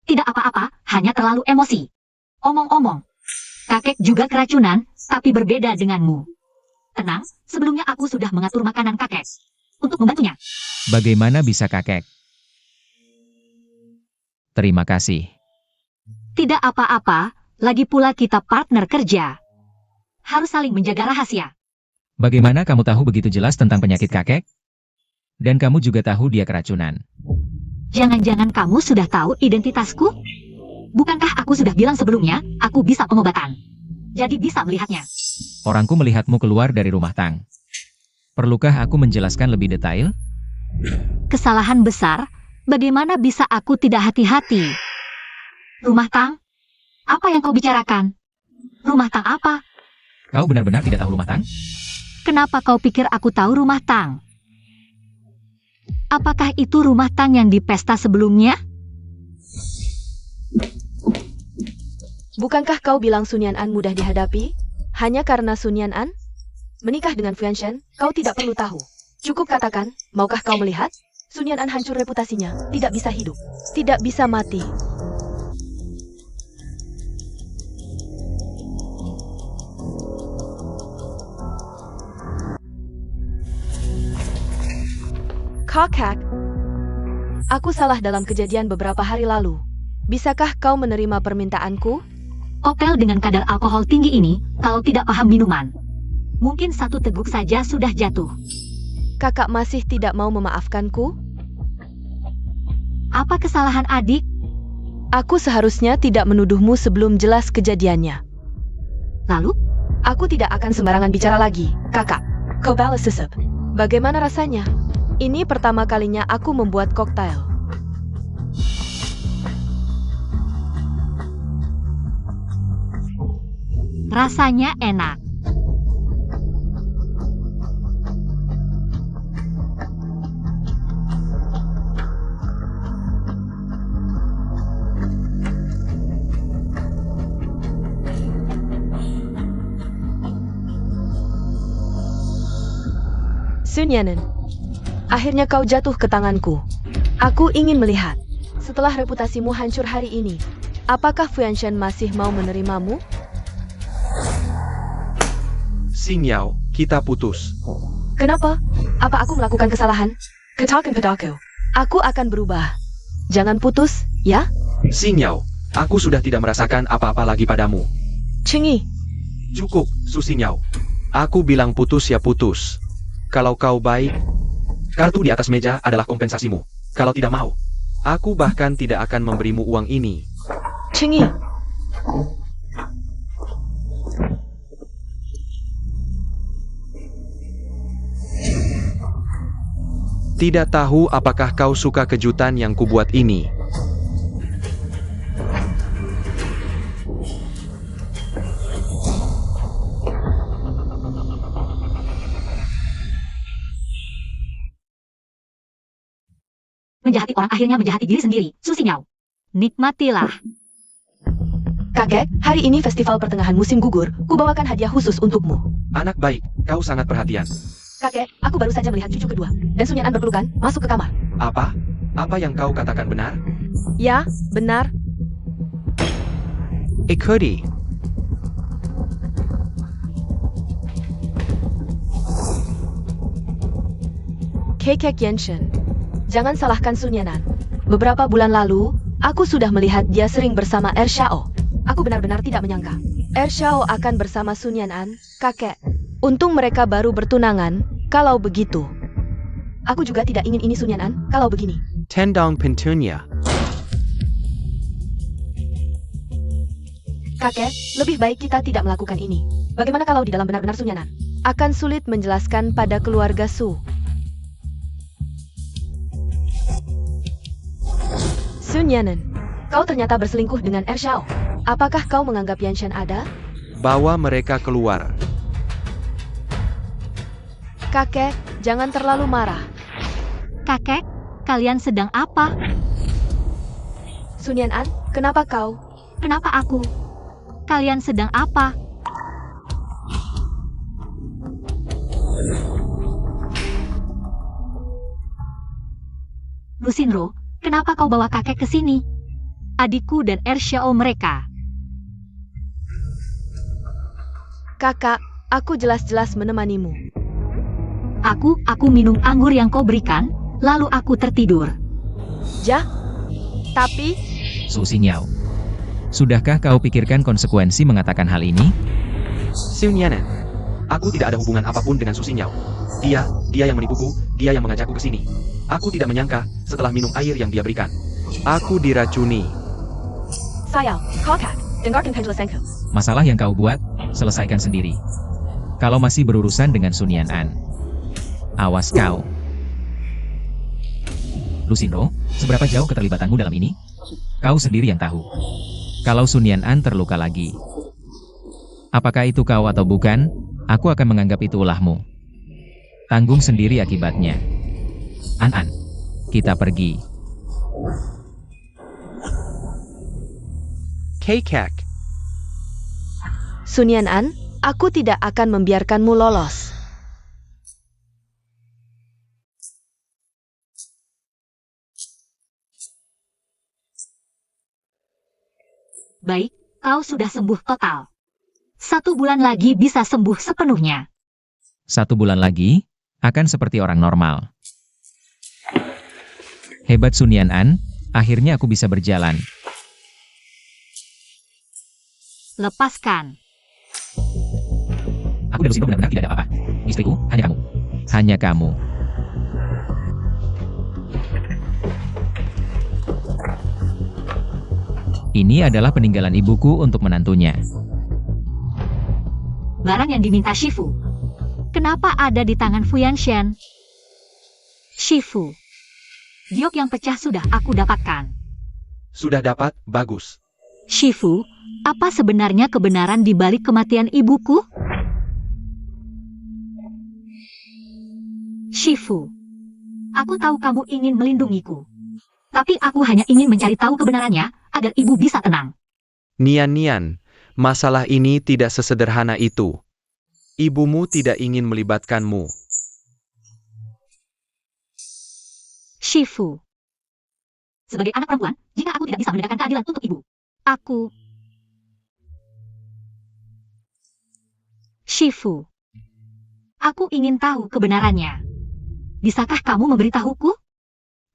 Tidak apa-apa, hanya terlalu emosi. Omong-omong, kakek juga keracunan, tapi berbeda denganmu. Tenang, sebelumnya aku sudah mengatur makanan kakek. Untuk membantunya. Bagaimana bisa kakek? Terima kasih. Tidak apa-apa, lagi pula kita partner kerja. Harus saling menjaga rahasia. Bagaimana kamu tahu begitu jelas tentang penyakit kakek? Dan kamu juga tahu dia keracunan. Jangan-jangan kamu sudah tahu identitasku? Bukankah aku sudah bilang sebelumnya, aku bisa pengobatan. Jadi bisa melihatnya. Orangku melihatmu keluar dari rumah Tang. Perlukah aku menjelaskan lebih detail? Kesalahan besar, bagaimana bisa aku tidak hati-hati? Rumah Tang? Apa yang kau bicarakan? Rumah Tang apa? Kau benar-benar tidak tahu rumah Tang? Kenapa kau pikir aku tahu rumah Tang? Apakah itu rumah Tang yang di pesta sebelumnya? Bukankah kau bilang Sun Yan'an mudah dihadapi? Hanya karena Sun Yan'an? Menikah dengan Fu Yanshen, kau tidak perlu tahu. Cukup katakan, maukah kau melihat? Sun Yan'an hancur reputasinya, tidak bisa hidup, tidak bisa mati. Kakak, aku salah dalam kejadian beberapa hari lalu. Bisakah kau menerima permintaanku? Opel dengan kadar alkohol tinggi ini, kalau tidak paham minuman. Mungkin satu teguk saja sudah jatuh. Kakak masih tidak mau memaafkanku? Apa kesalahan adik? Aku seharusnya tidak menuduhmu sebelum jelas kejadiannya. Lalu? Aku tidak akan sembarangan bicara lagi, kakak. Kau balas sesep. Bagaimana rasanya? Ini pertama kalinya aku membuat koktail. Rasanya enak. Sun Yanen, akhirnya kau jatuh ke tanganku. Aku ingin melihat, setelah reputasimu hancur hari ini, apakah Fuyanshan masih mau menerimamu? Xing Yao, kita putus. Kenapa? Apa aku melakukan kesalahan? Katakan padaku. Aku akan berubah. Jangan putus, ya? Xing Yao, aku sudah tidak merasakan apa-apa lagi padamu. Chingi, Cukup, Su Xing Yao. Aku bilang putus ya putus. Kalau kau baik, kartu di atas meja adalah kompensasimu. Kalau tidak mau, aku bahkan tidak akan memberimu uang ini. Chingi. Tidak tahu apakah kau suka kejutan yang kubuat ini. Menjahati orang akhirnya menjahati diri sendiri. Su Xing Yao. Nikmatilah. Kakek, hari ini festival pertengahan musim gugur. Kubawakan hadiah khusus untukmu. Anak baik, kau sangat perhatian. Kakek, aku baru saja melihat cucu kedua. Dan Sun Yanan berpelukan, masuk ke kamar. Apa? Apa yang kau katakan benar? Ya, benar. Ikuti. Kakek Yanshen. Jangan salahkan Sun Yanan. Beberapa bulan lalu, aku sudah melihat dia sering bersama Er Xiao. Aku benar-benar tidak menyangka. Er Xiao akan bersama Sun Yanan, kakek. Untung mereka baru bertunangan, kalau begitu. Aku juga tidak ingin ini Sun Yanan, kalau begini. Tendang pintunya. Kakek, lebih baik kita tidak melakukan ini. Bagaimana kalau di dalam benar-benar Sun Yanan? Akan sulit menjelaskan pada keluarga Su. Sun Yanen, kau ternyata berselingkuh dengan Er Xiao. Apakah kau menganggap Yanshan ada? Bawa mereka keluar. Kakek, jangan terlalu marah. Kakek, kalian sedang apa? Sun Yanan, kenapa kau? Kenapa aku? Kalian sedang apa? Lucinro, kenapa kau bawa kakek ke sini? Adikku dan Er Xiao mereka. Kakak, aku jelas-jelas menemanimu. Aku minum anggur yang kau berikan, lalu aku tertidur. Jah? Tapi, Su Xing Yao. Sudahkah kau pikirkan konsekuensi mengatakan hal ini? Sun Yanen. Aku tidak ada hubungan apapun dengan Su Xing Yao. Dia yang menipuku, dia yang mengajakku ke sini. Aku tidak menyangka setelah minum air yang dia berikan. Aku diracuni. Sayang, kakak, dengarkan penjelasanku. Masalah yang kau buat, selesaikan sendiri. Kalau masih berurusan dengan Sun Yanan, awas kau. Lucinro, seberapa jauh keterlibatanmu dalam ini? Kau sendiri yang tahu. Kalau Sun Yanan terluka lagi, apakah itu kau atau bukan, aku akan menganggap itu ulahmu. Tanggung sendiri akibatnya. An, kita pergi. Kakek. Sun Yanan, aku tidak akan membiarkanmu lolos. Baik, kau sudah sembuh total. 1 bulan lagi bisa sembuh sepenuhnya. 1 bulan lagi, akan seperti orang normal. Hebat Sun Yanan, akhirnya aku bisa berjalan. Lepaskan. Aku dan Lucinro benar-benar tidak ada apa-apa. Istriku, hanya kamu. Hanya kamu. Ini adalah peninggalan ibuku untuk menantunya. Barang yang diminta Shifu. Kenapa ada di tangan Fuyanshan? Shifu. Giok yang pecah sudah aku dapatkan. Sudah dapat, bagus. Shifu, apa sebenarnya kebenaran di balik kematian ibuku? Shifu, aku tahu kamu ingin melindungiku. Tapi aku hanya ingin mencari tahu kebenarannya, agar ibu bisa tenang. Nian, masalah ini tidak sesederhana itu. Ibumu tidak ingin melibatkanmu. Shifu. Sebagai anak perempuan, jika aku tidak bisa menegakkan keadilan untuk ibu, aku... Shifu. Aku ingin tahu kebenarannya. Bisakah kamu memberitahuku?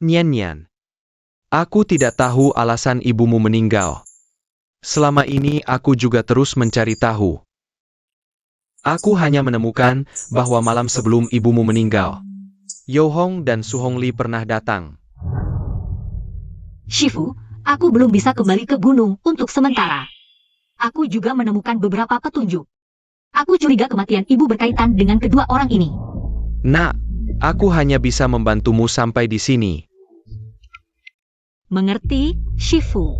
Nian, aku tidak tahu alasan ibumu meninggal. Selama ini aku juga terus mencari tahu. Aku hanya menemukan bahwa malam sebelum ibumu meninggal, Yo Hong dan Su Hongli pernah datang. Shifu, aku belum bisa kembali ke gunung untuk sementara. Aku juga menemukan beberapa petunjuk. Aku curiga kematian ibu berkaitan dengan kedua orang ini. Nak, aku hanya bisa membantumu sampai di sini. Mengerti, Shifu?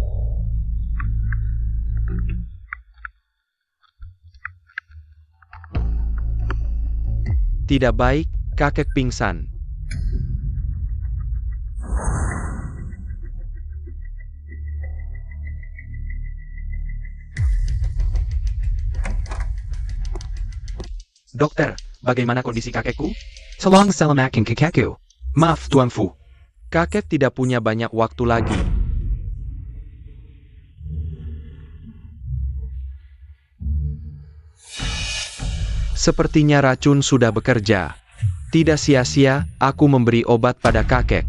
Tidak baik, kakek pingsan. Dokter, bagaimana kondisi kakekku? Tolong selamatkan kakekku. Maaf, Tuan Fu. Kakek tidak punya banyak waktu lagi. Sepertinya racun sudah bekerja. Tidak sia-sia, aku memberi obat pada kakek.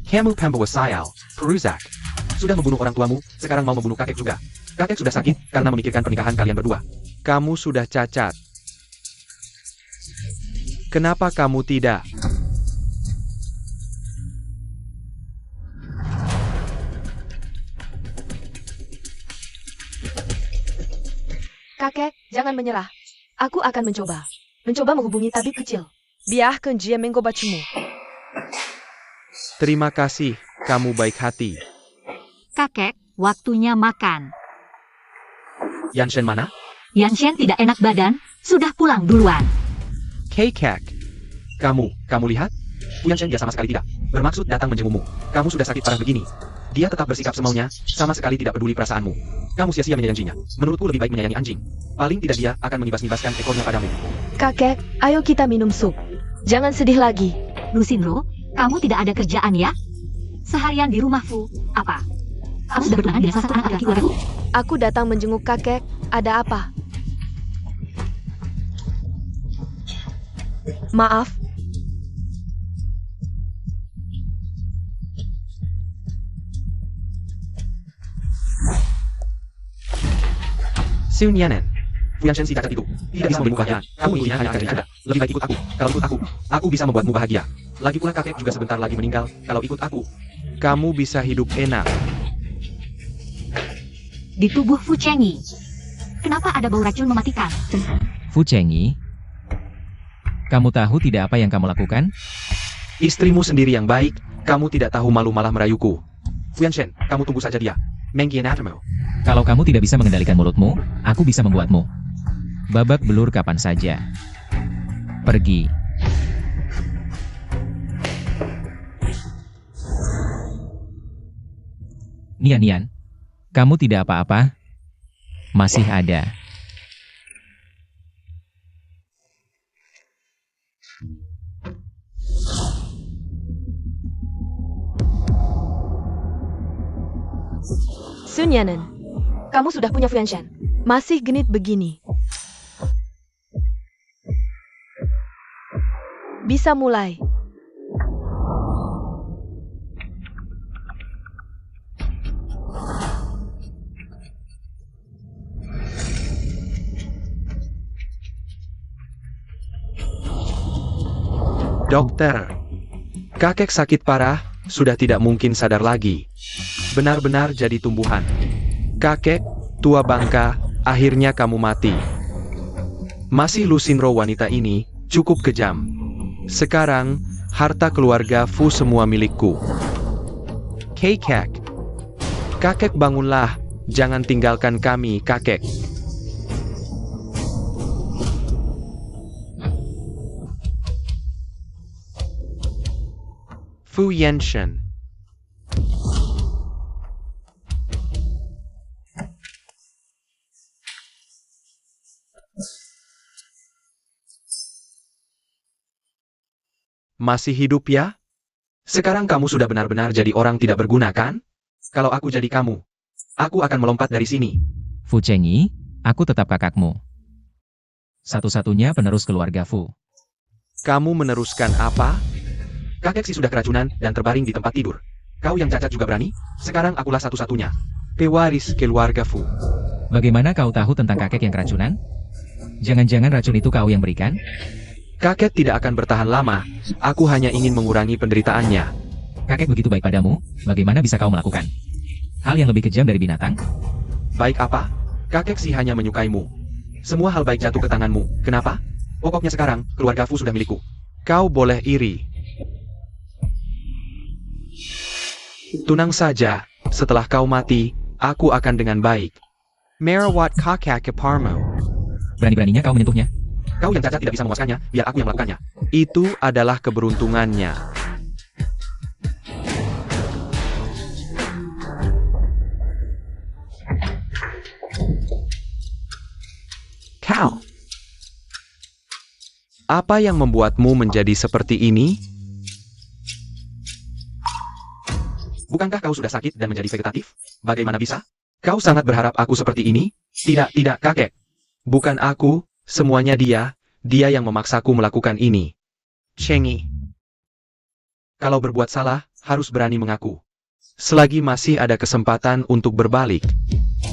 Kamu pembawa sial, perusak. Sudah membunuh orang tuamu, sekarang mau membunuh kakek juga. Kakek sudah sakit karena memikirkan pernikahan kalian berdua. Kamu sudah cacat. Kenapa kamu tidak? Kakek, jangan menyerah. Aku akan mencoba. Mencoba menghubungi tabib kecil. Biarkan dia mengobatimu. Terima kasih, kamu baik hati. Kakek, waktunya makan. Yanshen mana? Yanshen tidak enak badan, sudah pulang duluan. Kakek. Kamu lihat? Yanshen dia sama sekali tidak bermaksud datang menjengukmu. Kamu sudah sakit parah begini. Dia tetap bersikap semaunya, sama sekali tidak peduli perasaanmu. Kamu sia-sia menyayanginya. Menurutku lebih baik menyayangi anjing. Paling tidak dia akan menibas-nibaskan ekornya padamu. Kakek, ayo kita minum sup. Jangan sedih lagi. Lusinro, kamu tidak ada kerjaan ya? Seharian di rumah Fu, apa? Kamu sudah bertunangan dengan salah satu anak laki keluargaku? Aku datang menjenguk kakek. Ada apa? Maaf. Sun Yanen. Fu Yanshen si cacat itu tidak bisa memberimu kebahagiaan. Kamu ikutnya hanya akan jadi cacat. Lebih baik ikut aku. Kalau ikut aku bisa membuatmu bahagia. Lagi pula kakek juga sebentar lagi meninggal. Kalau ikut aku, kamu bisa hidup enak. Di tubuh Fu Chengi. Kenapa ada bau racun mematikan? Fu Chengi, kamu tahu tidak apa yang kamu lakukan? Istrimu sendiri yang baik, kamu tidak tahu malu malah merayuku. Fu Yanshen, kamu tunggu saja dia. Mengkian Atmo. Kalau kamu tidak bisa mengendalikan mulutmu, aku bisa membuatmu babak belur kapan saja. Pergi. Nian, kamu tidak apa-apa? Masih ada. Sun Yanen, kamu sudah punya Fu Yanshen. Masih genit begini. Bisa mulai. Dokter, Kakek sakit parah, sudah tidak mungkin sadar lagi. Benar-benar jadi tumbuhan. Kakek, tua bangka, akhirnya kamu mati. Masih Lusinro wanita ini, cukup kejam. Sekarang, harta keluarga Fu semua milikku. Kakek. Kakek bangunlah, jangan tinggalkan kami, kakek. Fu Yenshen. Masih hidup ya? Sekarang kamu sudah benar-benar jadi orang tidak berguna kan? Kalau aku jadi kamu, aku akan melompat dari sini. Fu Chengyi, aku tetap kakakmu. Satu-satunya penerus keluarga Fu. Kamu meneruskan apa? Kakek sih sudah keracunan dan terbaring di tempat tidur. Kau yang cacat juga berani? Sekarang akulah satu-satunya pewaris keluarga Fu. Bagaimana kau tahu tentang kakek yang keracunan? Jangan-jangan racun itu kau yang berikan? Kakek tidak akan bertahan lama. Aku hanya ingin mengurangi penderitaannya. Kakek begitu baik padamu, bagaimana bisa kau melakukan hal yang lebih kejam dari binatang? Baik apa? Kakek sih hanya menyukaimu. Semua hal baik jatuh ke tanganmu. Kenapa? Pokoknya sekarang, keluarga Fu sudah milikku. Kau boleh iri. Tunang saja, setelah kau mati, aku akan dengan baik. Merawat kakek Parmo. Berani-beraninya kau menyentuhnya. Kau yang cacat tidak bisa memuaskannya, biar aku yang melakukannya. Itu adalah keberuntungannya. Kau. Apa yang membuatmu menjadi seperti ini? Bukankah kau sudah sakit dan menjadi vegetatif? Bagaimana bisa? Kau sangat berharap aku seperti ini? Tidak, kakek. Bukan aku, semuanya dia yang memaksaku melakukan ini. Chengyi. Kalau berbuat salah, harus berani mengaku. Selagi masih ada kesempatan untuk berbalik.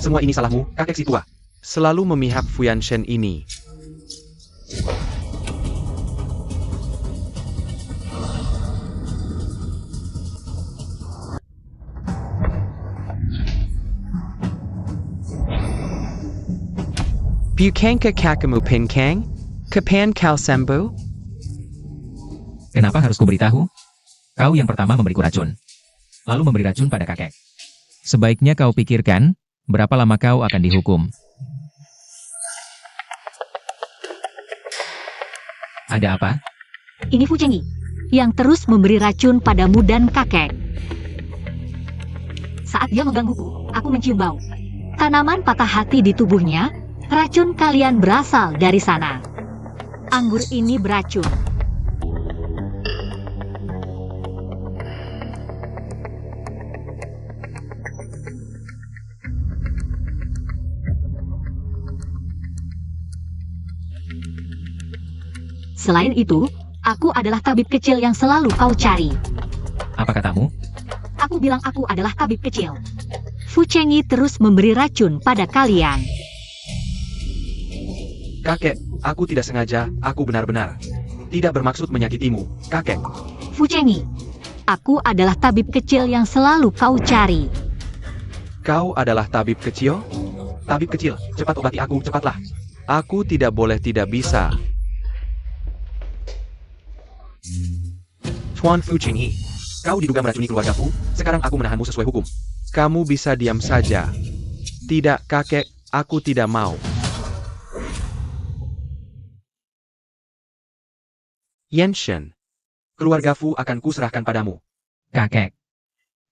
Semua ini salahmu, kakek si tua. Selalu memihak Fu Yenshen ini. Bukankah kakakmu pinkang? Kapan kau sembuh? Kenapa harus kuberitahu? Kau yang pertama memberiku racun. Lalu memberi racun pada kakek. Sebaiknya kau pikirkan, berapa lama kau akan dihukum. Ada apa? Ini Fu Chengyi, yang terus memberi racun padamu dan kakek. Saat dia menggangguku, aku mencium bau. Tanaman patah hati di tubuhnya, racun kalian berasal dari sana. Anggur ini beracun. Selain itu, aku adalah tabib kecil yang selalu kau cari. Apa katamu? Aku bilang aku adalah tabib kecil. Fu Chengyi terus memberi racun pada kalian. Kakek, aku tidak sengaja, aku benar-benar tidak bermaksud menyakitimu, kakek. Fu Chengyi, aku adalah tabib kecil yang selalu kau cari. Kau adalah tabib kecil? Tabib kecil, cepat obati aku, cepatlah. Aku tidak boleh tidak bisa. Tuan Fu Chengyi, kau diduga meracuni keluarga Fu, sekarang aku menahanmu sesuai hukum. Kamu bisa diam saja. Tidak, kakek, aku tidak mau. Yenshen, keluarga Fu akan kuserahkan padamu. Kakek.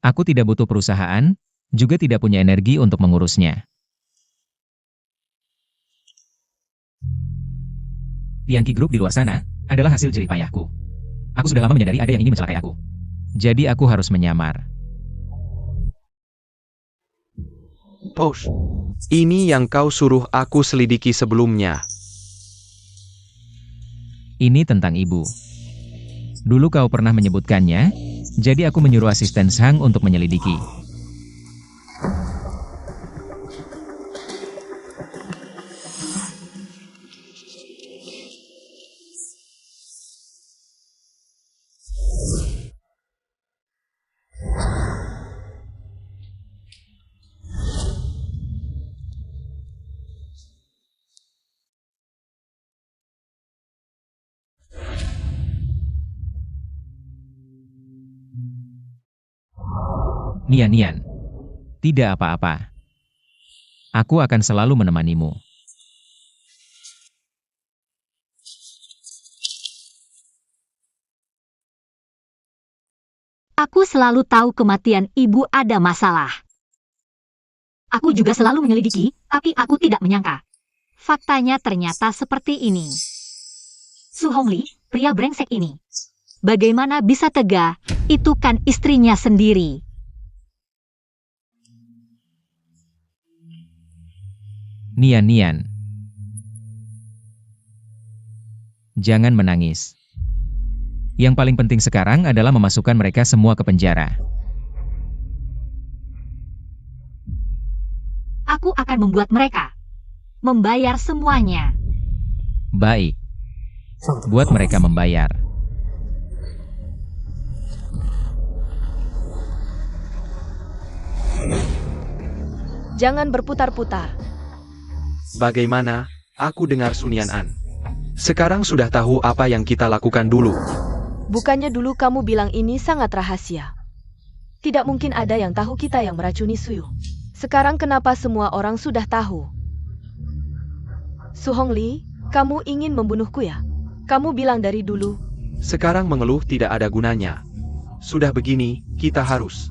Aku tidak butuh perusahaan, juga tidak punya energi untuk mengurusnya. Tianqi Group di luar sana adalah hasil jerih payahku. Aku sudah lama menyadari ada yang ingin mencelakai aku. Jadi aku harus menyamar. Posh, ini yang kau suruh aku selidiki sebelumnya. Ini tentang ibu. Dulu kau pernah menyebutkannya, jadi aku menyuruh asisten Sang untuk menyelidiki. Nian. Tidak apa-apa. Aku akan selalu menemanimu. Aku selalu tahu kematian ibu ada masalah. Aku juga selalu menyelidiki, tapi aku tidak menyangka. Faktanya ternyata seperti ini. Su Hongli, pria brengsek ini. Bagaimana bisa tega? Itu kan istrinya sendiri. Nian. Jangan menangis. Yang paling penting sekarang adalah memasukkan mereka semua ke penjara. Aku akan membuat mereka membayar semuanya. Baik. Buat mereka membayar. Jangan berputar-putar. Bagaimana? Aku dengar Sun Yan'an. Sekarang sudah tahu apa yang kita lakukan dulu. Bukannya dulu kamu bilang ini sangat rahasia. Tidak mungkin ada yang tahu kita yang meracuni Suyu. Sekarang kenapa semua orang sudah tahu? Su Hongli, kamu ingin membunuhku ya? Kamu bilang dari dulu. Sekarang mengeluh tidak ada gunanya. Sudah begini, kita harus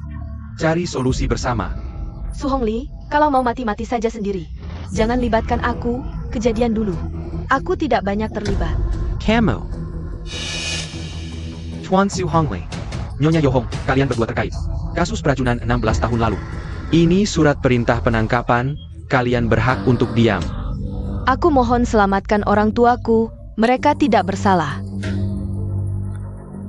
cari solusi bersama. Su Hongli, kalau mau mati-mati saja sendiri. Jangan libatkan aku, kejadian dulu. Aku tidak banyak terlibat. Kamu. Chuan Su Hongli. Nyonya Yohong, kalian berdua terkait kasus peracunan 16 tahun lalu. Ini surat perintah penangkapan, kalian berhak untuk diam. Aku mohon selamatkan orang tuaku, mereka tidak bersalah.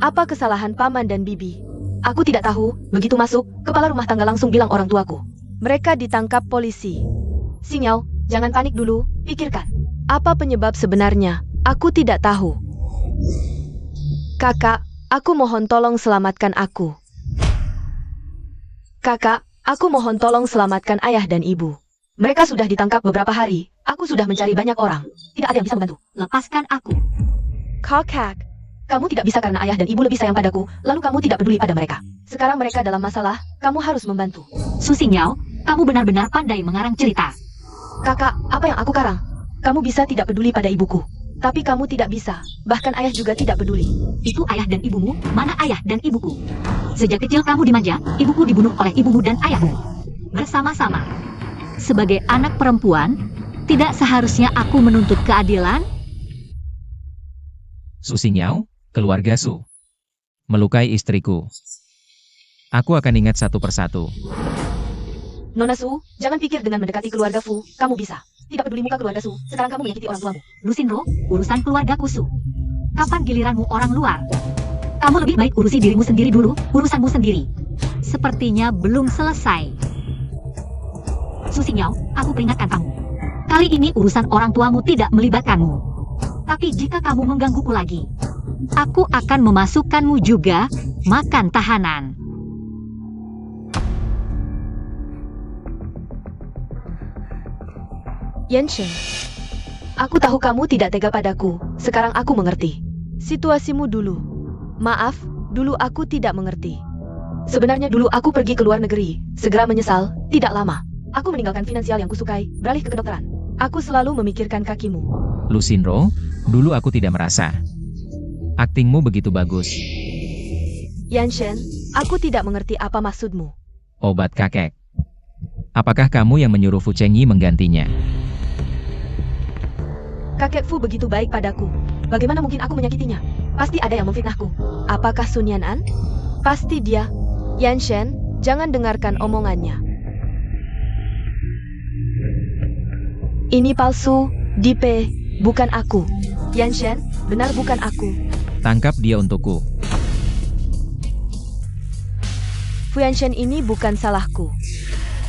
Apa kesalahan paman dan bibi? Aku tidak tahu, begitu masuk, kepala rumah tangga langsung bilang orang tuaku. Mereka ditangkap polisi. Sinyal, jangan panik dulu, pikirkan. Apa penyebab sebenarnya? Aku tidak tahu. Kakak, aku mohon tolong selamatkan aku. Kakak, aku mohon tolong selamatkan ayah dan ibu. Mereka sudah ditangkap beberapa hari. Aku sudah mencari banyak orang. Tidak ada yang bisa membantu. Lepaskan aku. Kakak, kamu tidak bisa karena ayah dan ibu lebih sayang padaku, lalu kamu tidak peduli pada mereka. Sekarang mereka dalam masalah, kamu harus membantu. Su Xingniao, kamu benar-benar pandai mengarang cerita. Kakak, apa yang aku karang? Kamu bisa tidak peduli pada ibuku. Tapi kamu tidak bisa, bahkan ayah juga tidak peduli. Itu ayah dan ibumu, mana ayah dan ibuku? Sejak kecil kamu dimanja, ibuku dibunuh oleh ibumu dan ayahmu. Bersama-sama. Sebagai anak perempuan, tidak seharusnya aku menuntut keadilan? Su Xingniao, keluarga Su. Melukai istriku. Aku akan ingat satu persatu. Nona Su, jangan pikir dengan mendekati keluarga Fu, kamu bisa. Tidak peduli muka keluarga Su, sekarang kamu menyakiti orang tuamu. Lucinro, urusan keluargaku Su. Kapan giliranmu orang luar? Kamu lebih baik urusi dirimu sendiri dulu, urusanmu sendiri. Sepertinya belum selesai. Su Xingniao, aku peringatkan kamu. Kali ini urusan orang tuamu tidak melibatkanmu. Tapi jika kamu menggangguku lagi, aku akan memasukkanmu juga makan tahanan. Yanshen, aku tahu kamu tidak tega padaku, sekarang aku mengerti. Situasimu dulu. Maaf, dulu aku tidak mengerti. Sebenarnya dulu aku pergi ke luar negeri, segera menyesal, tidak lama. Aku meninggalkan finansial yang kusukai, beralih ke kedokteran. Aku selalu memikirkan kakimu. Lucinro, dulu aku tidak merasa. Aktingmu begitu bagus. Yanshen, aku tidak mengerti apa maksudmu. Obat kakek. Apakah kamu yang menyuruh Fu Chengyi menggantinya? Kakek Fu begitu baik padaku. Bagaimana mungkin aku menyakitinya? Pasti ada yang memfitnahku. Apakah Sun Yan'an? Pasti dia. Yanshen, jangan dengarkan omongannya. Ini palsu, Dipe, bukan aku. Yanshen, benar bukan aku. Tangkap dia untukku. Fu Yanshen ini bukan salahku.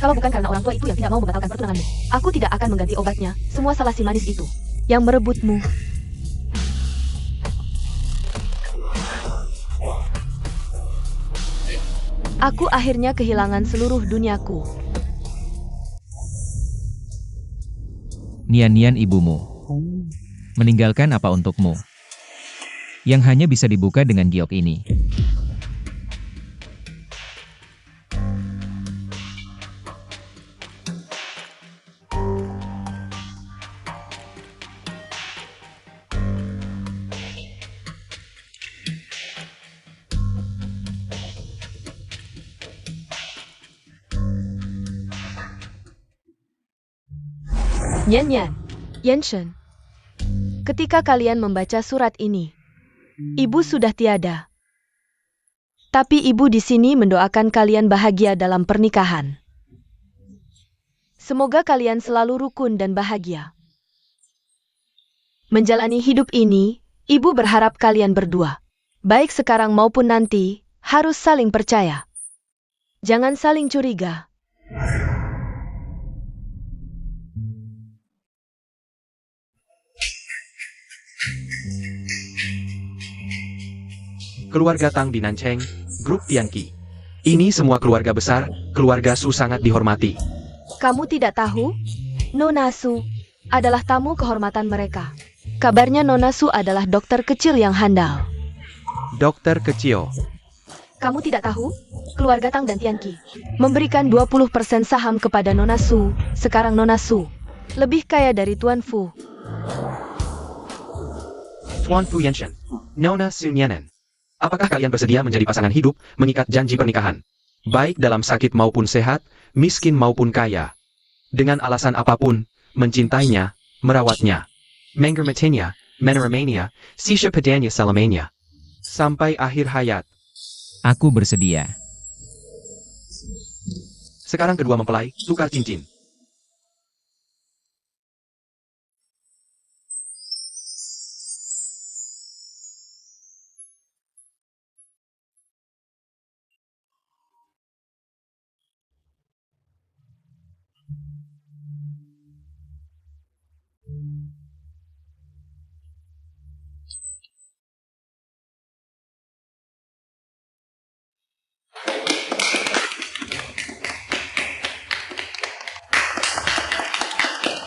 Kalau bukan karena orang tua itu yang tidak mau membatalkan pertunanganmu, aku tidak akan mengganti obatnya. Semua salah si manis itu yang merebutmu. Aku akhirnya kehilangan seluruh duniaku. Nian ibumu. Meninggalkan apa untukmu? Yang hanya bisa dibuka dengan giok ini. Nyan, Yanshen. Ketika kalian membaca surat ini, ibu sudah tiada. Tapi ibu di sini mendoakan kalian bahagia dalam pernikahan. Semoga kalian selalu rukun dan bahagia. Menjalani hidup ini, ibu berharap kalian berdua, baik sekarang maupun nanti, harus saling percaya. Jangan saling curiga. Keluarga Tang di Nancheng, Grup Tianqi. Ini semua keluarga besar, keluarga Su sangat dihormati. Kamu tidak tahu? Nona Su adalah tamu kehormatan mereka. Kabarnya Nona Su adalah dokter kecil yang handal. Dokter kecil. Kamu tidak tahu? Keluarga Tang dan Tianqi memberikan 20% saham kepada Nona Su. Sekarang Nona Su lebih kaya dari Tuan Fu. Tuan Fu Yanshen. Nona Su Nianan. Apakah kalian bersedia menjadi pasangan hidup, mengikat janji pernikahan? Baik dalam sakit maupun sehat, miskin maupun kaya. Dengan alasan apapun, mencintainya, merawatnya. Mengermatenya, meneramania, sisha padanya salamanya. Sampai akhir hayat. Aku bersedia. Sekarang kedua mempelai, tukar cincin.